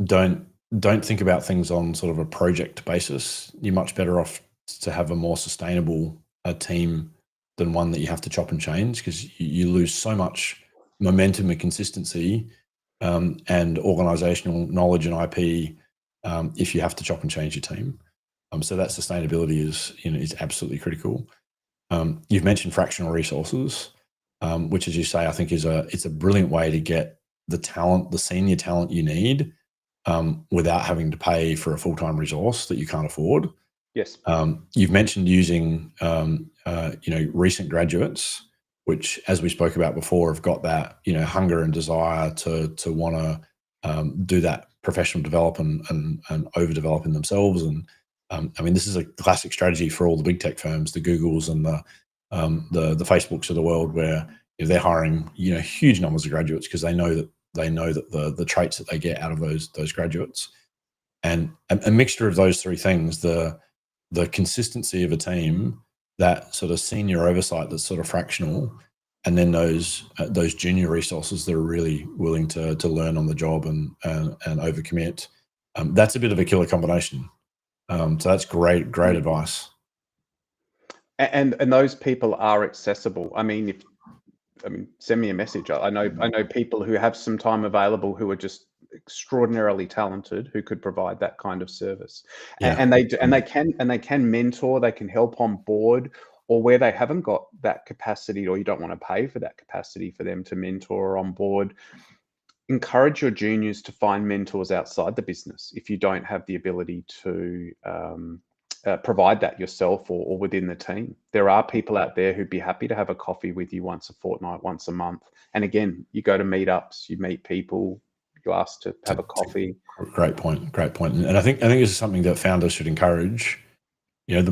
Don't think about things on sort of a project basis. You're much better off to have a more sustainable team than one that you have to chop and change, because you lose so much momentum and consistency and organizational knowledge and IP if you have to chop and change your team. So that sustainability is absolutely critical. You've mentioned fractional resources, which, as you say, I think it's a brilliant way to get the senior talent you need without having to pay for a full-time resource that you can't afford. Yes. You've mentioned using recent graduates, which, as we spoke about before, have got that hunger and desire to want to do that professional development and overdevelop in themselves. And I mean, this is a classic strategy for all the big tech firms, the Googles and the Facebooks of the world, where they're hiring huge numbers of graduates because they know that the traits that they get out of those graduates, and a mixture of those three things, the consistency of a team, that sort of senior oversight that's sort of fractional, and then those junior resources that are really willing to learn on the job and overcommit. That's a bit of a killer combination. So that's great advice. And those people are accessible. I mean, send me a message. I know people who have some time available who are just extraordinarily talented, who could provide that kind of service. Yeah. And they can mentor, they can help on board, or where they haven't got that capacity, or you don't want to pay for that capacity for them to mentor or on board, encourage your juniors to find mentors outside the business if you don't have the ability to provide that yourself or within the team. There are people out there who'd be happy to have a coffee with you once a fortnight, once a month. And again, you go to meetups, you meet people, you ask to have a coffee. Great point. And I think this is something that founders should encourage. the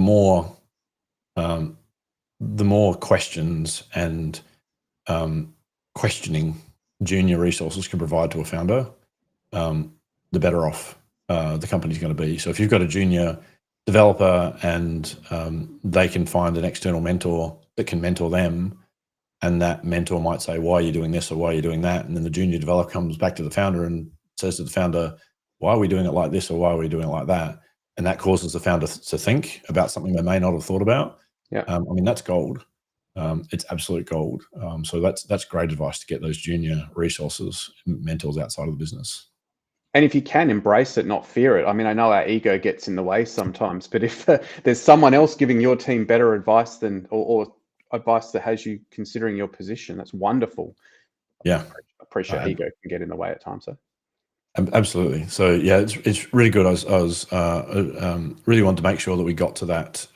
more questions and questioning junior resources can provide to a founder, the better off the company's going to be. So if you've got a junior developer and they can find an external mentor that can mentor them, and that mentor might say, why are you doing this or why are you doing that? And then the junior developer comes back to the founder and says to the founder, why are we doing it like this or why are we doing it like that? And that causes the founder to think about something they may not have thought about. Yeah. I mean, that's gold. It's absolute gold. So that's great advice to get those junior resources, mentors outside of the business. And if you can, embrace it, not fear it. I mean, I know our ego gets in the way sometimes, but if there's someone else giving your team better advice than, or advice that has you considering your position, that's wonderful. Yeah. I appreciate ego can get in the way at times. So. Absolutely. So yeah, it's really good. I was really wanted to make sure that we got to that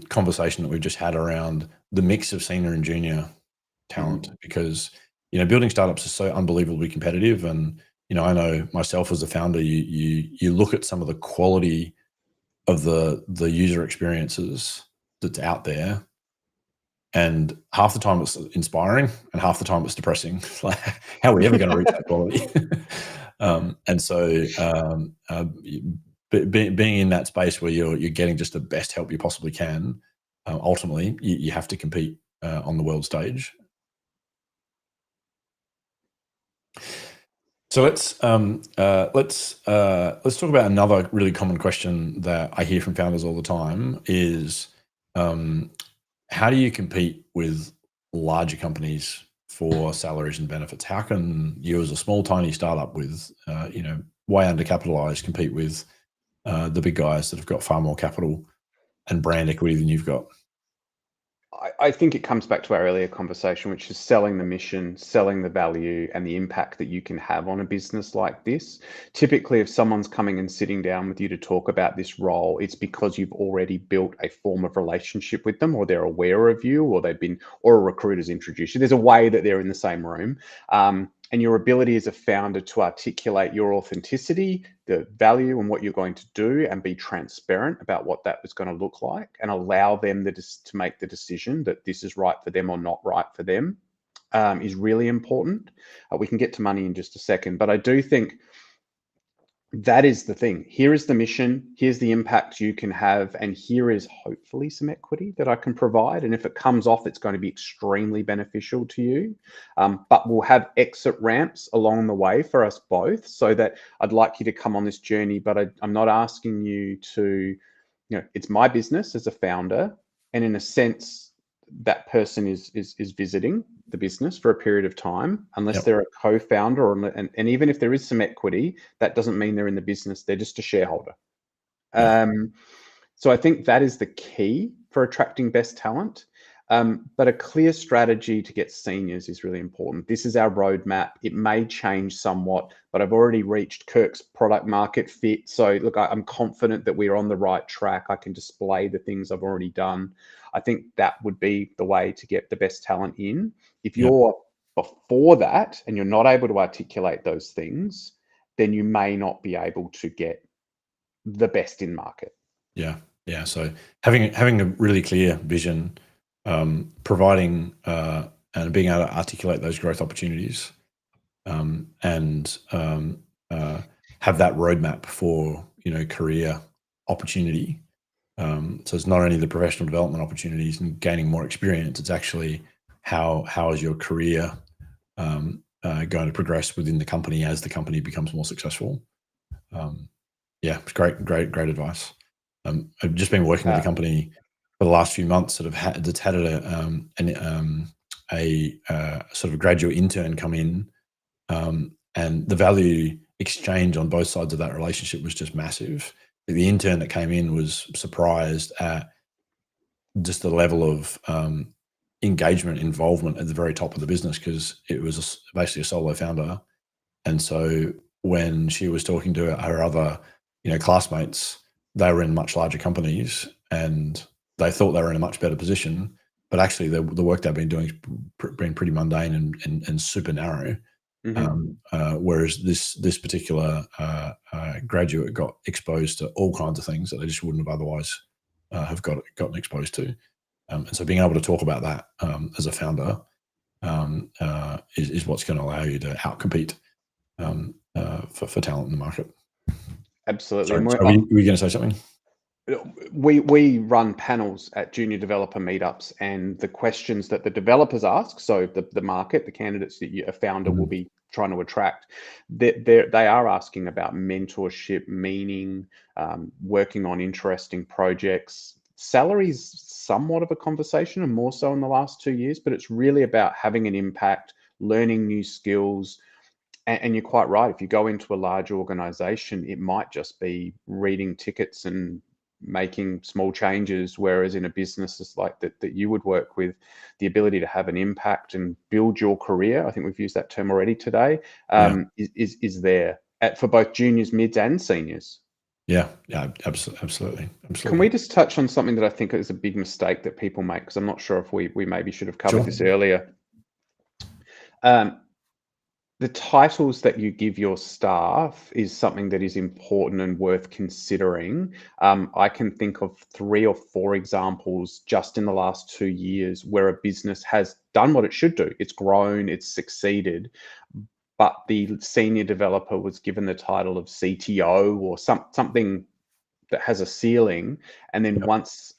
conversation that we just had around the mix of senior and junior talent, because building startups is so unbelievably competitive. And I know myself as a founder, you look at some of the quality of the user experiences that's out there, and half the time it's inspiring and half the time it's depressing. Like, how are we ever going to reach that quality? And so being in that space where you're getting just the best help you possibly can, ultimately you have to compete on the world stage. So let's talk about another really common question that I hear from founders all the time is, how do you compete with larger companies for salaries and benefits? How can you, as a small, tiny startup with, way undercapitalized, compete with the big guys that have got far more capital and brand equity than you've got? I think it comes back to our earlier conversation, which is selling the mission, selling the value, and the impact that you can have on a business like this. Typically, if someone's coming and sitting down with you to talk about this role, it's because you've already built a form of relationship with them, or they're aware of you, or or a recruiter's introduced you. There's a way that they're in the same room. And your ability as a founder to articulate your authenticity, the value and what you're going to do, and be transparent about what that was going to look like, and allow them to make the decision that this is right for them or not right for them, is really important. We can get to money in just a second, but I do think that is the thing. Here is the mission, here's the impact you can have, and here is hopefully some equity that I can provide. And if it comes off, it's going to be extremely beneficial to you. But we'll have exit ramps along the way for us both, so that I'd like you to come on this journey, but I'm not asking you to, it's my business as a founder. And in a sense, that person is visiting the business for a period of time, unless they're a co-founder, and even if there is some equity, that doesn't mean they're in the business. They're just a shareholder. So I think that is the key for attracting best talent. But a clear strategy to get seniors is really important. This is our roadmap. It may change somewhat, but I've already reached Kirk's product market fit. So look, I'm confident that we're on the right track. I can display the things I've already done. I think that would be the way to get the best talent in. If you're before that and you're not able to articulate those things, then you may not be able to get the best in market. Yeah. So having a really clear vision, providing and being able to articulate those growth opportunities, and have that roadmap for career opportunity. So it's not only the professional development opportunities and gaining more experience, it's actually how is your career going to progress within the company as the company becomes more successful. It's great advice. I've just been working with a company for the last few months that's had a sort of a graduate intern come in, and the value exchange on both sides of that relationship was just massive. The intern that came in was surprised at just the level of engagement, involvement at the very top of the business, because it was basically a solo founder. And so when she was talking to her other, classmates, they were in much larger companies and they thought they were in a much better position, but actually the work they've been doing has been pretty mundane and super narrow. Whereas this particular graduate got exposed to all kinds of things that they just wouldn't have otherwise have gotten exposed to. And so being able to talk about that as a founder is what's going to allow you to outcompete for talent in the market. Absolutely. Sorry, were you going to say something? We run panels at junior developer meetups, and the questions that the developers ask, so the market, the candidates that a founder will be trying to attract, they are asking about mentorship, meaning, working on interesting projects. Salaries somewhat of a conversation, and more so in the last 2 years, but it's really about having an impact, learning new skills. And you're quite right. If you go into a large organization, it might just be reading tickets and making small changes, whereas in a business like that you would work with, the ability to have an impact and build your career, I think we've used that term already today, is there for both juniors, mids, and seniors. Yeah, absolutely. Can we just touch on something that I think is a big mistake that people make? Because I'm not sure if we maybe should have covered this earlier. The titles that you give your staff is something that is important and worth considering. I can think of 3 or 4 examples just in the last 2 years where a business has done what it should do. It's grown, it's succeeded, but the senior developer was given the title of CTO or something that has a ceiling. And then once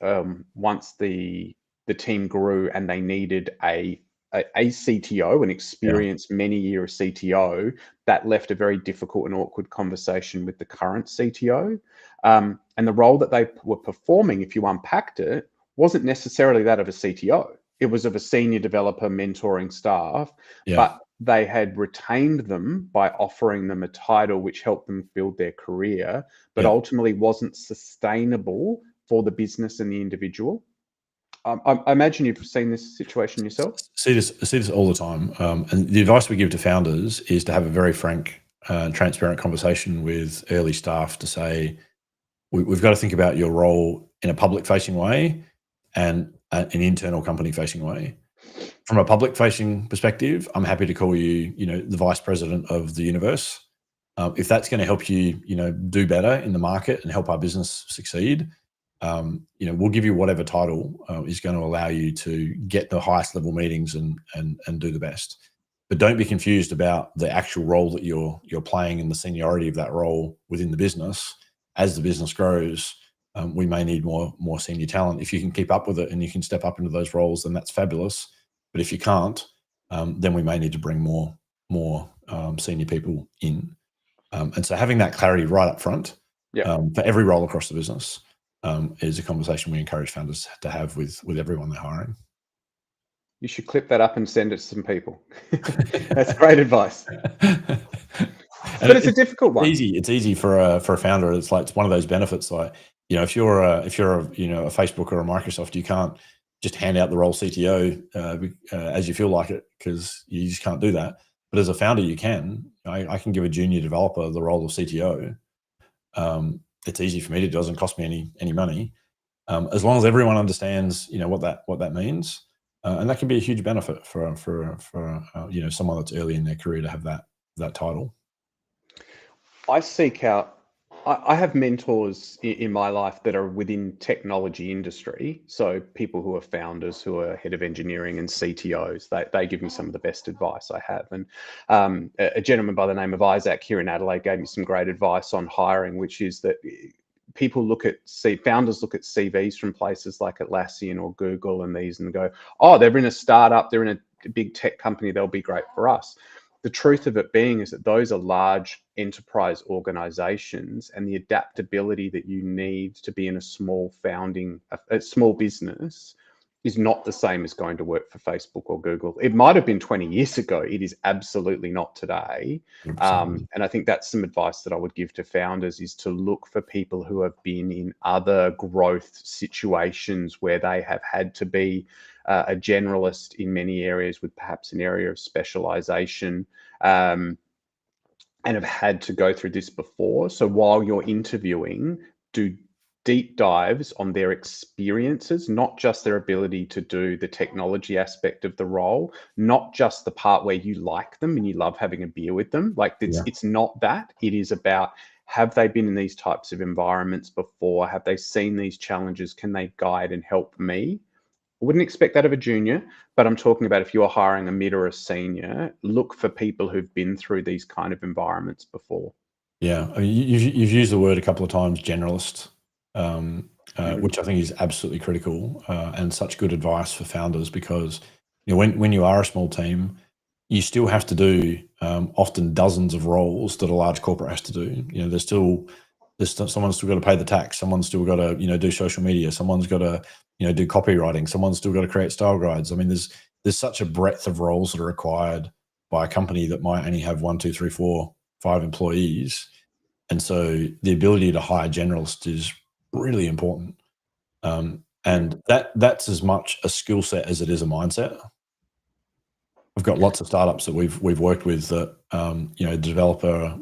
the team grew and they needed a CTO, an experienced many-year CTO, that left a very difficult and awkward conversation with the current CTO. And the role that they were performing, if you unpacked it, wasn't necessarily that of a CTO. It was of a senior developer mentoring staff, but they had retained them by offering them a title which helped them build their career, but ultimately wasn't sustainable for the business and the individual. I imagine you've seen this situation yourself. See this all the time. And the advice we give to founders is to have a very frank, transparent conversation with early staff to say, we've got to think about your role in a public-facing way and an internal company-facing way. From a public-facing perspective, I'm happy to call you, the vice president of the universe. If that's going to help you, do better in the market and help our business succeed, we'll give you whatever title is going to allow you to get the highest level meetings and do the best. But don't be confused about the actual role that you're playing and the seniority of that role within the business. As the business grows, we may need more senior talent. If you can keep up with it and you can step up into those roles, then that's fabulous. But if you can't, then we may need to bring more senior people in. And so having that clarity right up front for every role across the business is a conversation we encourage founders to have with everyone they're hiring. You should clip that up and send it to some people. That's great advice. But it's a difficult one. It's easy for a founder. It's one of those benefits. Like, if you're a Facebook or a Microsoft, you can't just hand out the role CTO as you feel like it, because you just can't do that. But as a founder, you can. I can give a junior developer the role of CTO. It's easy for me to do. It doesn't cost me any money, as long as everyone understands, what that means, and that can be a huge benefit for someone that's early in their career to have that title. I seek out. I have mentors in my life that are within technology industry. So people who are founders, who are head of engineering and CTOs, they give me some of the best advice I have. And a gentleman by the name of Isaac here in Adelaide gave me some great advice on hiring, which is that founders look at CVs from places like Atlassian or Google and these and go, oh, they're in a startup, they're in a big tech company, they'll be great for us. The truth of it being is that those are large enterprise organizations, and the adaptability that you need to be in a small business is not the same as going to work for Facebook or Google. It might have been 20 years ago. It is absolutely not today. And I think that's some advice that I would give to founders, is to look for people who have been in other growth situations where they have had to be a generalist in many areas with perhaps an area of specialization, and have had to go through this before. So while you're interviewing, do deep dives on their experiences, not just their ability to do the technology aspect of the role, not just the part where you like them and you love having a beer with them. It's not that. It is about Have they been in these types of environments before? Have they seen these challenges? Can they guide and help me? I wouldn't expect that of a junior, but I'm talking about if you're hiring a mid or a senior, look for people who've been through these kind of environments before. Yeah, I mean, you've used the word a couple of times, generalist, which I think is absolutely critical, and such good advice for founders, because when you are a small team, you still have to do often dozens of roles that a large corporate has to do. Someone's still got to pay the tax, someone's still got to do social media, someone's got to do copywriting, someone's still got to create style guides. I mean, there's such a breadth of roles that are required by a company that might only have 1, 2, 3, 4, 5 employees, and so the ability to hire generalists is really important. And that's as much a skill set as it is a mindset. I've got lots of startups that we've worked with that the developer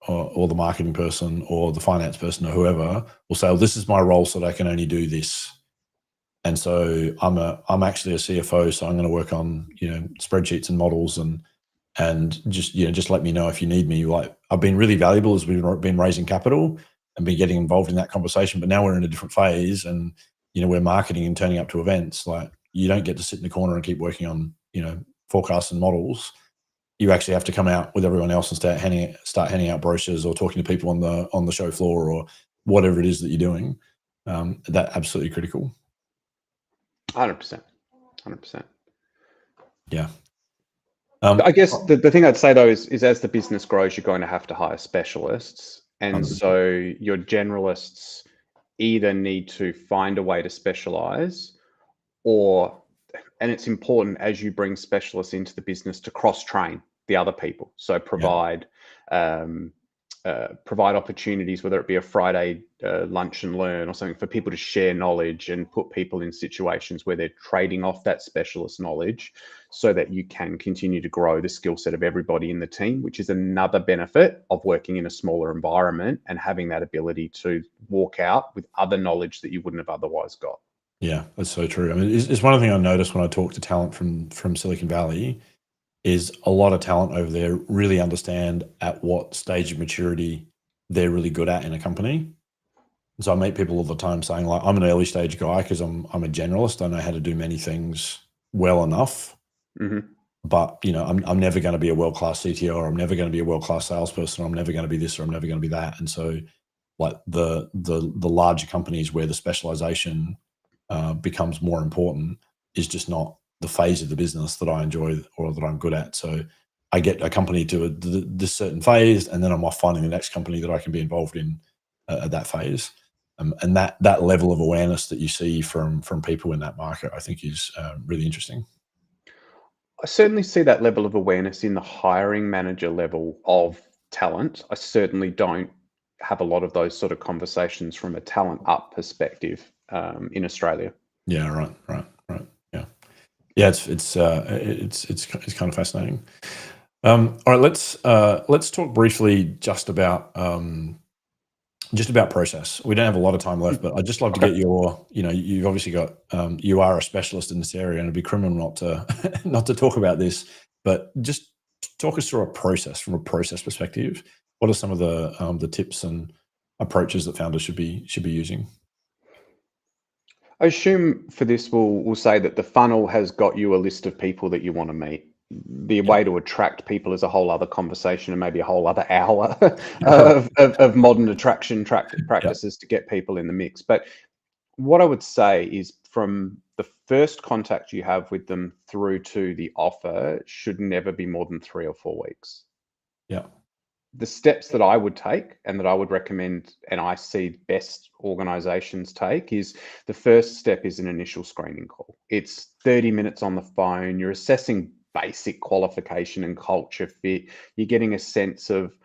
or the marketing person or the finance person or whoever will say, "Well, this is my role, so that I can only do this." And so I'm actually a CFO, so I'm going to work on spreadsheets and models and just let me know if you need me. Like, I've been really valuable as we've been raising capital and been getting involved in that conversation, but now we're in a different phase, and we're marketing and turning up to events. Like, you don't get to sit in the corner and keep working on forecasts and models. You actually have to come out with everyone else and start handing out brochures or talking to people on the show floor or whatever it is that you're doing. That absolutely critical. 100%. 100%. Yeah. I guess the thing I'd say though is as the business grows, you're going to have to hire specialists. And 100%. so your generalists either need to find a way to specialize, and it's important as you bring specialists into the business to cross-train the other people. So provide opportunities, whether it be a Friday lunch and learn or something, for people to share knowledge and put people in situations where they're trading off that specialist knowledge, so that you can continue to grow the skill set of everybody in the team, which is another benefit of working in a smaller environment and having that ability to walk out with other knowledge that you wouldn't have otherwise got. Yeah, that's so true. I mean, it's one thing I noticed when I talk to talent from Silicon Valley, is a lot of talent over there really understand at what stage of maturity they're really good at in a company. So I meet people all the time saying, like, I'm an early stage guy because I'm a generalist. I know how to do many things well enough, but I'm never going to be a world-class CTO, or I'm never going to be a world-class salesperson, or I'm never going to be this, or I'm never going to be that. And so, like, the larger companies where the specialization becomes more important is just not the phase of the business that I enjoy or that I'm good at. So I get a company to this certain phase, and then I'm off finding the next company that I can be involved in at that phase. And that level of awareness that you see from people in that market, I think, is really interesting. I certainly see that level of awareness in the hiring manager level of talent. I certainly don't have a lot of those sort of conversations from a talent up perspective in Australia. Yeah, right. Yeah, it's kind of fascinating. All right, let's talk briefly just about process. We don't have a lot of time left, but I'd just love to get your, you've obviously got, you are a specialist in this area, and it'd be criminal not to not to talk about this, but just talk us through a process from a process perspective. What are some of the tips and approaches that founders should be using? I assume for this, we'll say that the funnel has got you a list of people that you want to meet. The way to attract people is a whole other conversation, and maybe a whole other hour of modern attraction practices to get people in the mix. But what I would say is, from the first contact you have with them through to the offer, should never be more than 3 or 4 weeks. Yeah. The steps that I would take and that I would recommend, and I see best organizations take, is the first step is an initial screening call. It's 30 minutes on the phone. You're assessing basic qualification and culture fit. You're getting a sense of,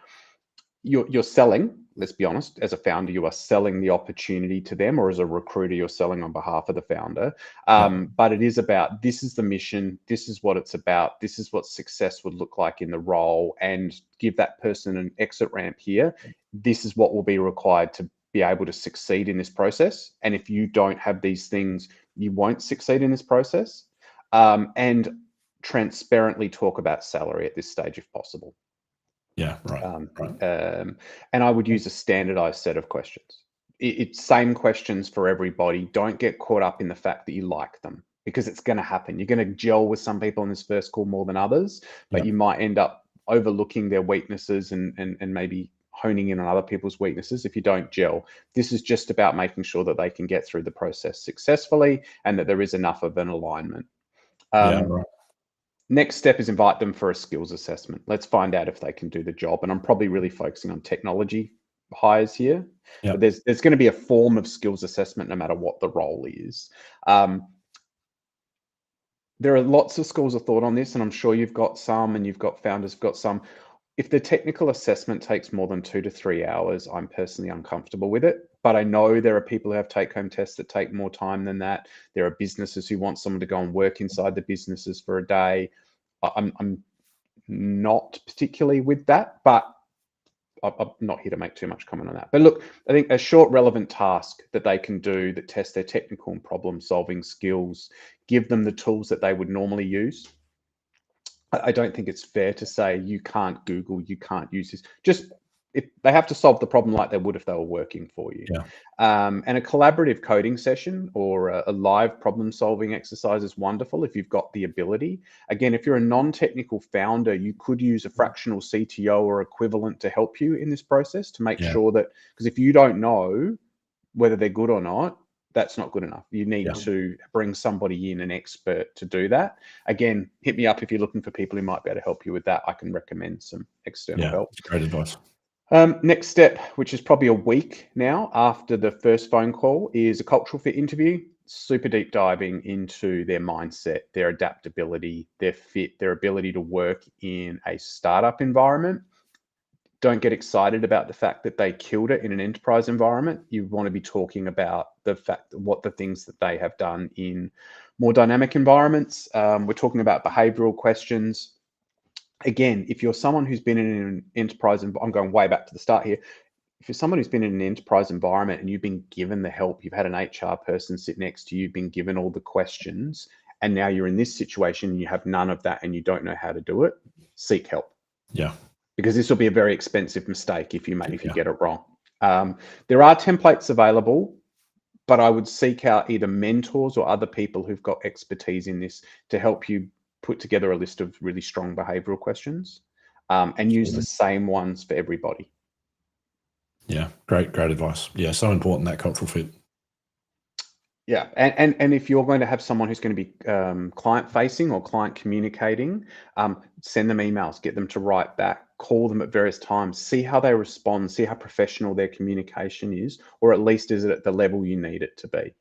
you're selling, let's be honest, as a founder, you are selling the opportunity to them, or as a recruiter, you're selling on behalf of the founder. But it is about, this is the mission, this is what it's about, this is what success would look like in the role, and give that person an exit ramp here. This is what will be required to be able to succeed in this process. And if you don't have these things, you won't succeed in this process. And transparently talk about salary at this stage if possible. Yeah, right. And I would use a standardized set of questions. It's same questions for everybody. Don't get caught up in the fact that you like them, because it's going to happen. You're going to gel with some people in this first call more than others, but you might end up overlooking their weaknesses and maybe honing in on other people's weaknesses if you don't gel. This is just about making sure that they can get through the process successfully and that there is enough of an alignment. Right. Next step is invite them for a skills assessment. Let's find out if they can do the job. And I'm probably really focusing on technology hires here, but there's going to be a form of skills assessment no matter what the role is. There are lots of schools of thought on this, and I'm sure you've got some, and you've got founders have got some. If the technical assessment takes more than 2 to 3 hours, I'm personally uncomfortable with it. But I know there are people who have take-home tests that take more time than that. There are businesses who want someone to go and work inside the businesses for a day. I'm not particularly with that, but I'm not here to make too much comment on that. But look, I think a short, relevant task that they can do that tests their technical and problem-solving skills, give them the tools that they would normally use. I don't think it's fair to say you can't Google, you can't use this. Just if they have to solve the problem like they would if they were working for you. And a collaborative coding session or a live problem solving exercise is wonderful if you've got the ability. Again, if you're a non-technical founder, you could use a fractional CTO or equivalent to help you in this process to make sure that, because if you don't know whether they're good or not, that's not good enough. You need to bring somebody in, an expert, to do that. Again, hit me up if you're looking for people who might be able to help you with that. I can recommend some external help. Great advice. Next step, which is probably a week now after the first phone call, is a cultural fit interview. Super deep diving into their mindset, their adaptability, their fit, their ability to work in a startup environment. Don't get excited about the fact that they killed it in an enterprise environment. You want to be talking about the fact that what the things that they have done in more dynamic environments. We're talking about behavioral questions. Again, if you're someone who's been in an enterprise, and I'm going way back to the start here. If you're someone who's been in an enterprise environment and you've been given the help, you've had an HR person sit next to you, been given all the questions, and now you're in this situation and you have none of that and you don't know how to do it, seek help. Because this will be a very expensive mistake if you get it wrong. There are templates available, but I would seek out either mentors or other people who've got expertise in this to help you put together a list of really strong behavioral questions, and use the same ones for everybody. Great advice. So important, that cultural fit. And if you're going to have someone who's going to be client facing or client communicating, send them emails, get them to write back, call them at various times, see how they respond, see how professional their communication is, or at least is it at the level you need it to be.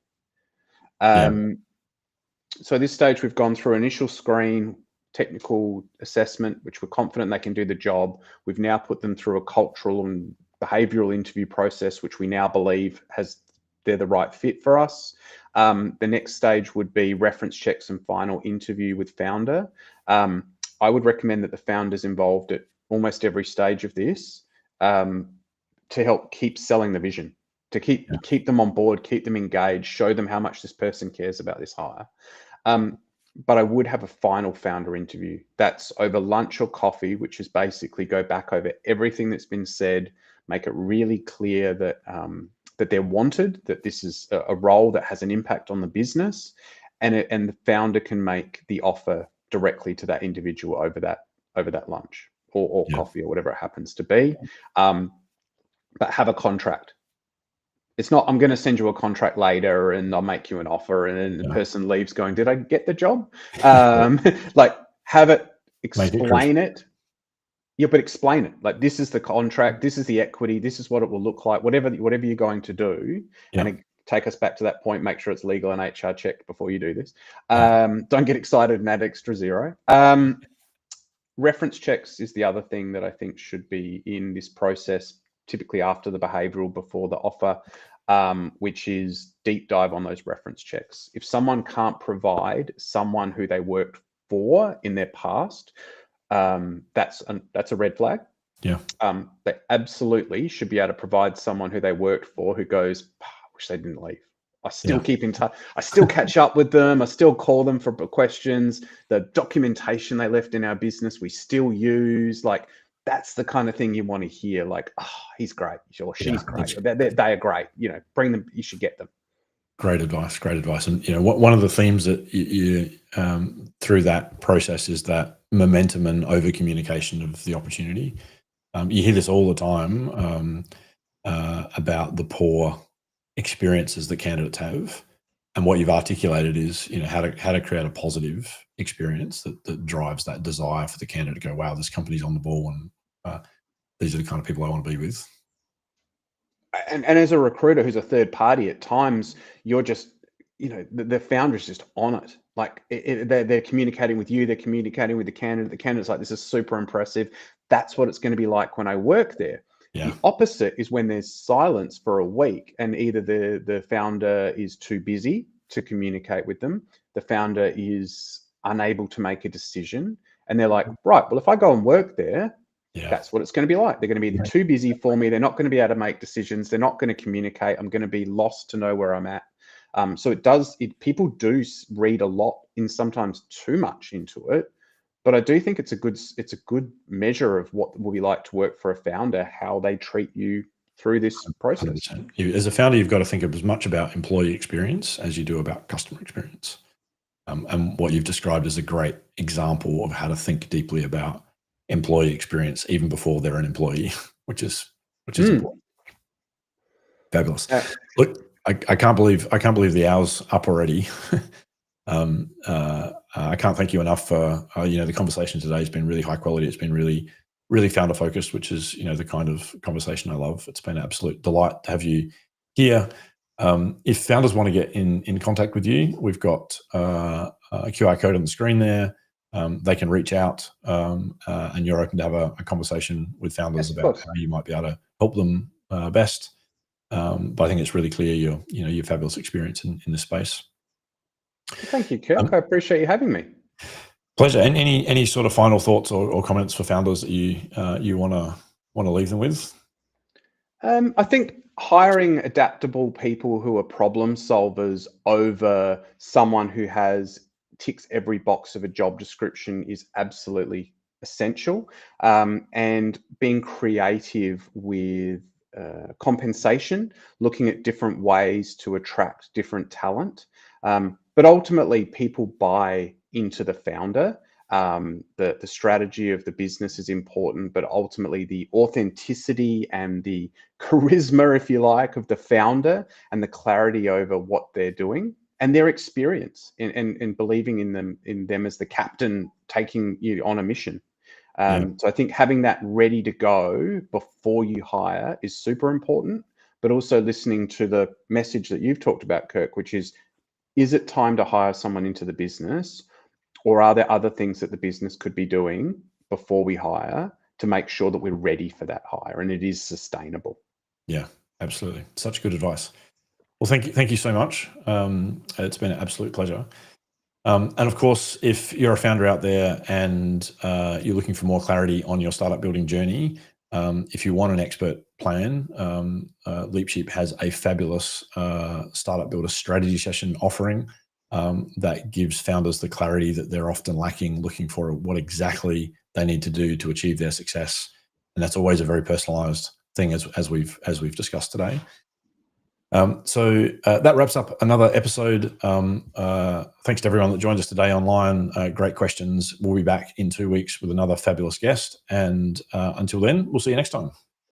So at this stage, we've gone through initial screen, technical assessment, which we're confident they can do the job. We've now put them through a cultural and behavioral interview process, which we now believe they're the right fit for us. The next stage would be reference checks and final interview with founder. I would recommend that the founder's involved at almost every stage of this, to help keep selling the vision, to keep them on board, keep them engaged, show them how much this person cares about this hire. But I would have a final founder interview. That's over lunch or coffee, which is basically go back over everything that's been said, make it really clear that that they're wanted, that this is a role that has an impact on the business, and the founder can make the offer directly to that individual over that lunch or coffee or whatever it happens to be. But have a contract. It's not, I'm going to send you a contract later and I'll make you an offer, and then the person leaves going, did I get the job? Like, have it, explain it. But explain it. Like, this is the contract, this is the equity, this is what it will look like, whatever you're going to do. And take us back to that point, make sure it's legal and HR checked before you do this. Don't get excited and add extra zero. Reference checks is the other thing that I think should be in this process, typically after the behavioral, before the offer, which is deep dive on those reference checks. If someone can't provide someone who they worked for in their past, that's a red flag. They absolutely should be able to provide someone who they worked for who goes, I wish they didn't leave. I still keep in touch. I still catch up with them. I still call them for questions. The documentation they left in our business, we still use. Like, that's the kind of thing you want to hear. Like, oh, he's great, or she's great, that's they are great. You know, bring them. You should get them. great advice. Great advice. And one of the themes that you through that process is that momentum and over communication of the opportunity. You hear this all the time about the poor experiences that candidates have, and what you've articulated is how to create a positive experience that drives that desire for the candidate to go, wow, this company's on the ball, and these are the kind of people I want to be with. And as a recruiter who's a third party, at times you're just, the founder is just on it. Like they're communicating with you, they're communicating with the candidate. The candidate's like, this is super impressive. That's what it's going to be like when I work there. Yeah. The opposite is when there's silence for a week, and either the founder is too busy to communicate with them, the founder is unable to make a decision, and they're like, right, well, if I go and work there, that's what it's going to be like. They're going to be too busy for me. They're not going to be able to make decisions. They're not going to communicate. I'm going to be lost to know where I'm at. So people do read a lot in, sometimes too much into it. But I do think it's a good measure of what will be like to work for a founder, how they treat you through this process. 100%. As a founder, you've got to think of as much about employee experience as you do about customer experience. And what you've described is a great example of how to think deeply about employee experience even before they're an employee, which is important. Fabulous. Look, I can't believe the hour's up already. I can't thank you enough for the conversation today has been really high quality. It's been really, really founder focused, which is the kind of conversation I love. It's been an absolute delight to have you here. If founders want to get in contact with you, we've got a QR code on the screen there. They can reach out, and you're open to have a conversation with founders about how you might be able to help them best. But I think it's really clear your fabulous experience in this space. Thank you, Kirk. I appreciate you having me. Pleasure. And any sort of final thoughts or comments for founders that you want to leave them with? I think hiring adaptable people who are problem solvers over someone who ticks every box of a job description is absolutely essential. And being creative with compensation, looking at different ways to attract different talent. But ultimately, people buy into the founder. The strategy of the business is important, but ultimately the authenticity and the charisma, if you like, of the founder and the clarity over what they're doing and their experience in believing in them as the captain taking you on a mission. So I think having that ready to go before you hire is super important, but also listening to the message that you've talked about, Kirk, which is it time to hire someone into the business, or are there other things that the business could be doing before we hire to make sure that we're ready for that hire and it is sustainable? Yeah, absolutely. Such good advice. Well, thank you so much. It's been an absolute pleasure. And of course, if you're a founder out there and you're looking for more clarity on your startup building journey, if you want an expert plan, LeapSheep has a fabulous startup builder strategy session offering that gives founders the clarity that they're often lacking, looking for what exactly they need to do to achieve their success. And that's always a very personalized thing, as we've discussed today. So that wraps up another episode. Thanks to everyone that joined us today online. Great questions. We'll be back in 2 weeks with another fabulous guest. And until then, we'll see you next time.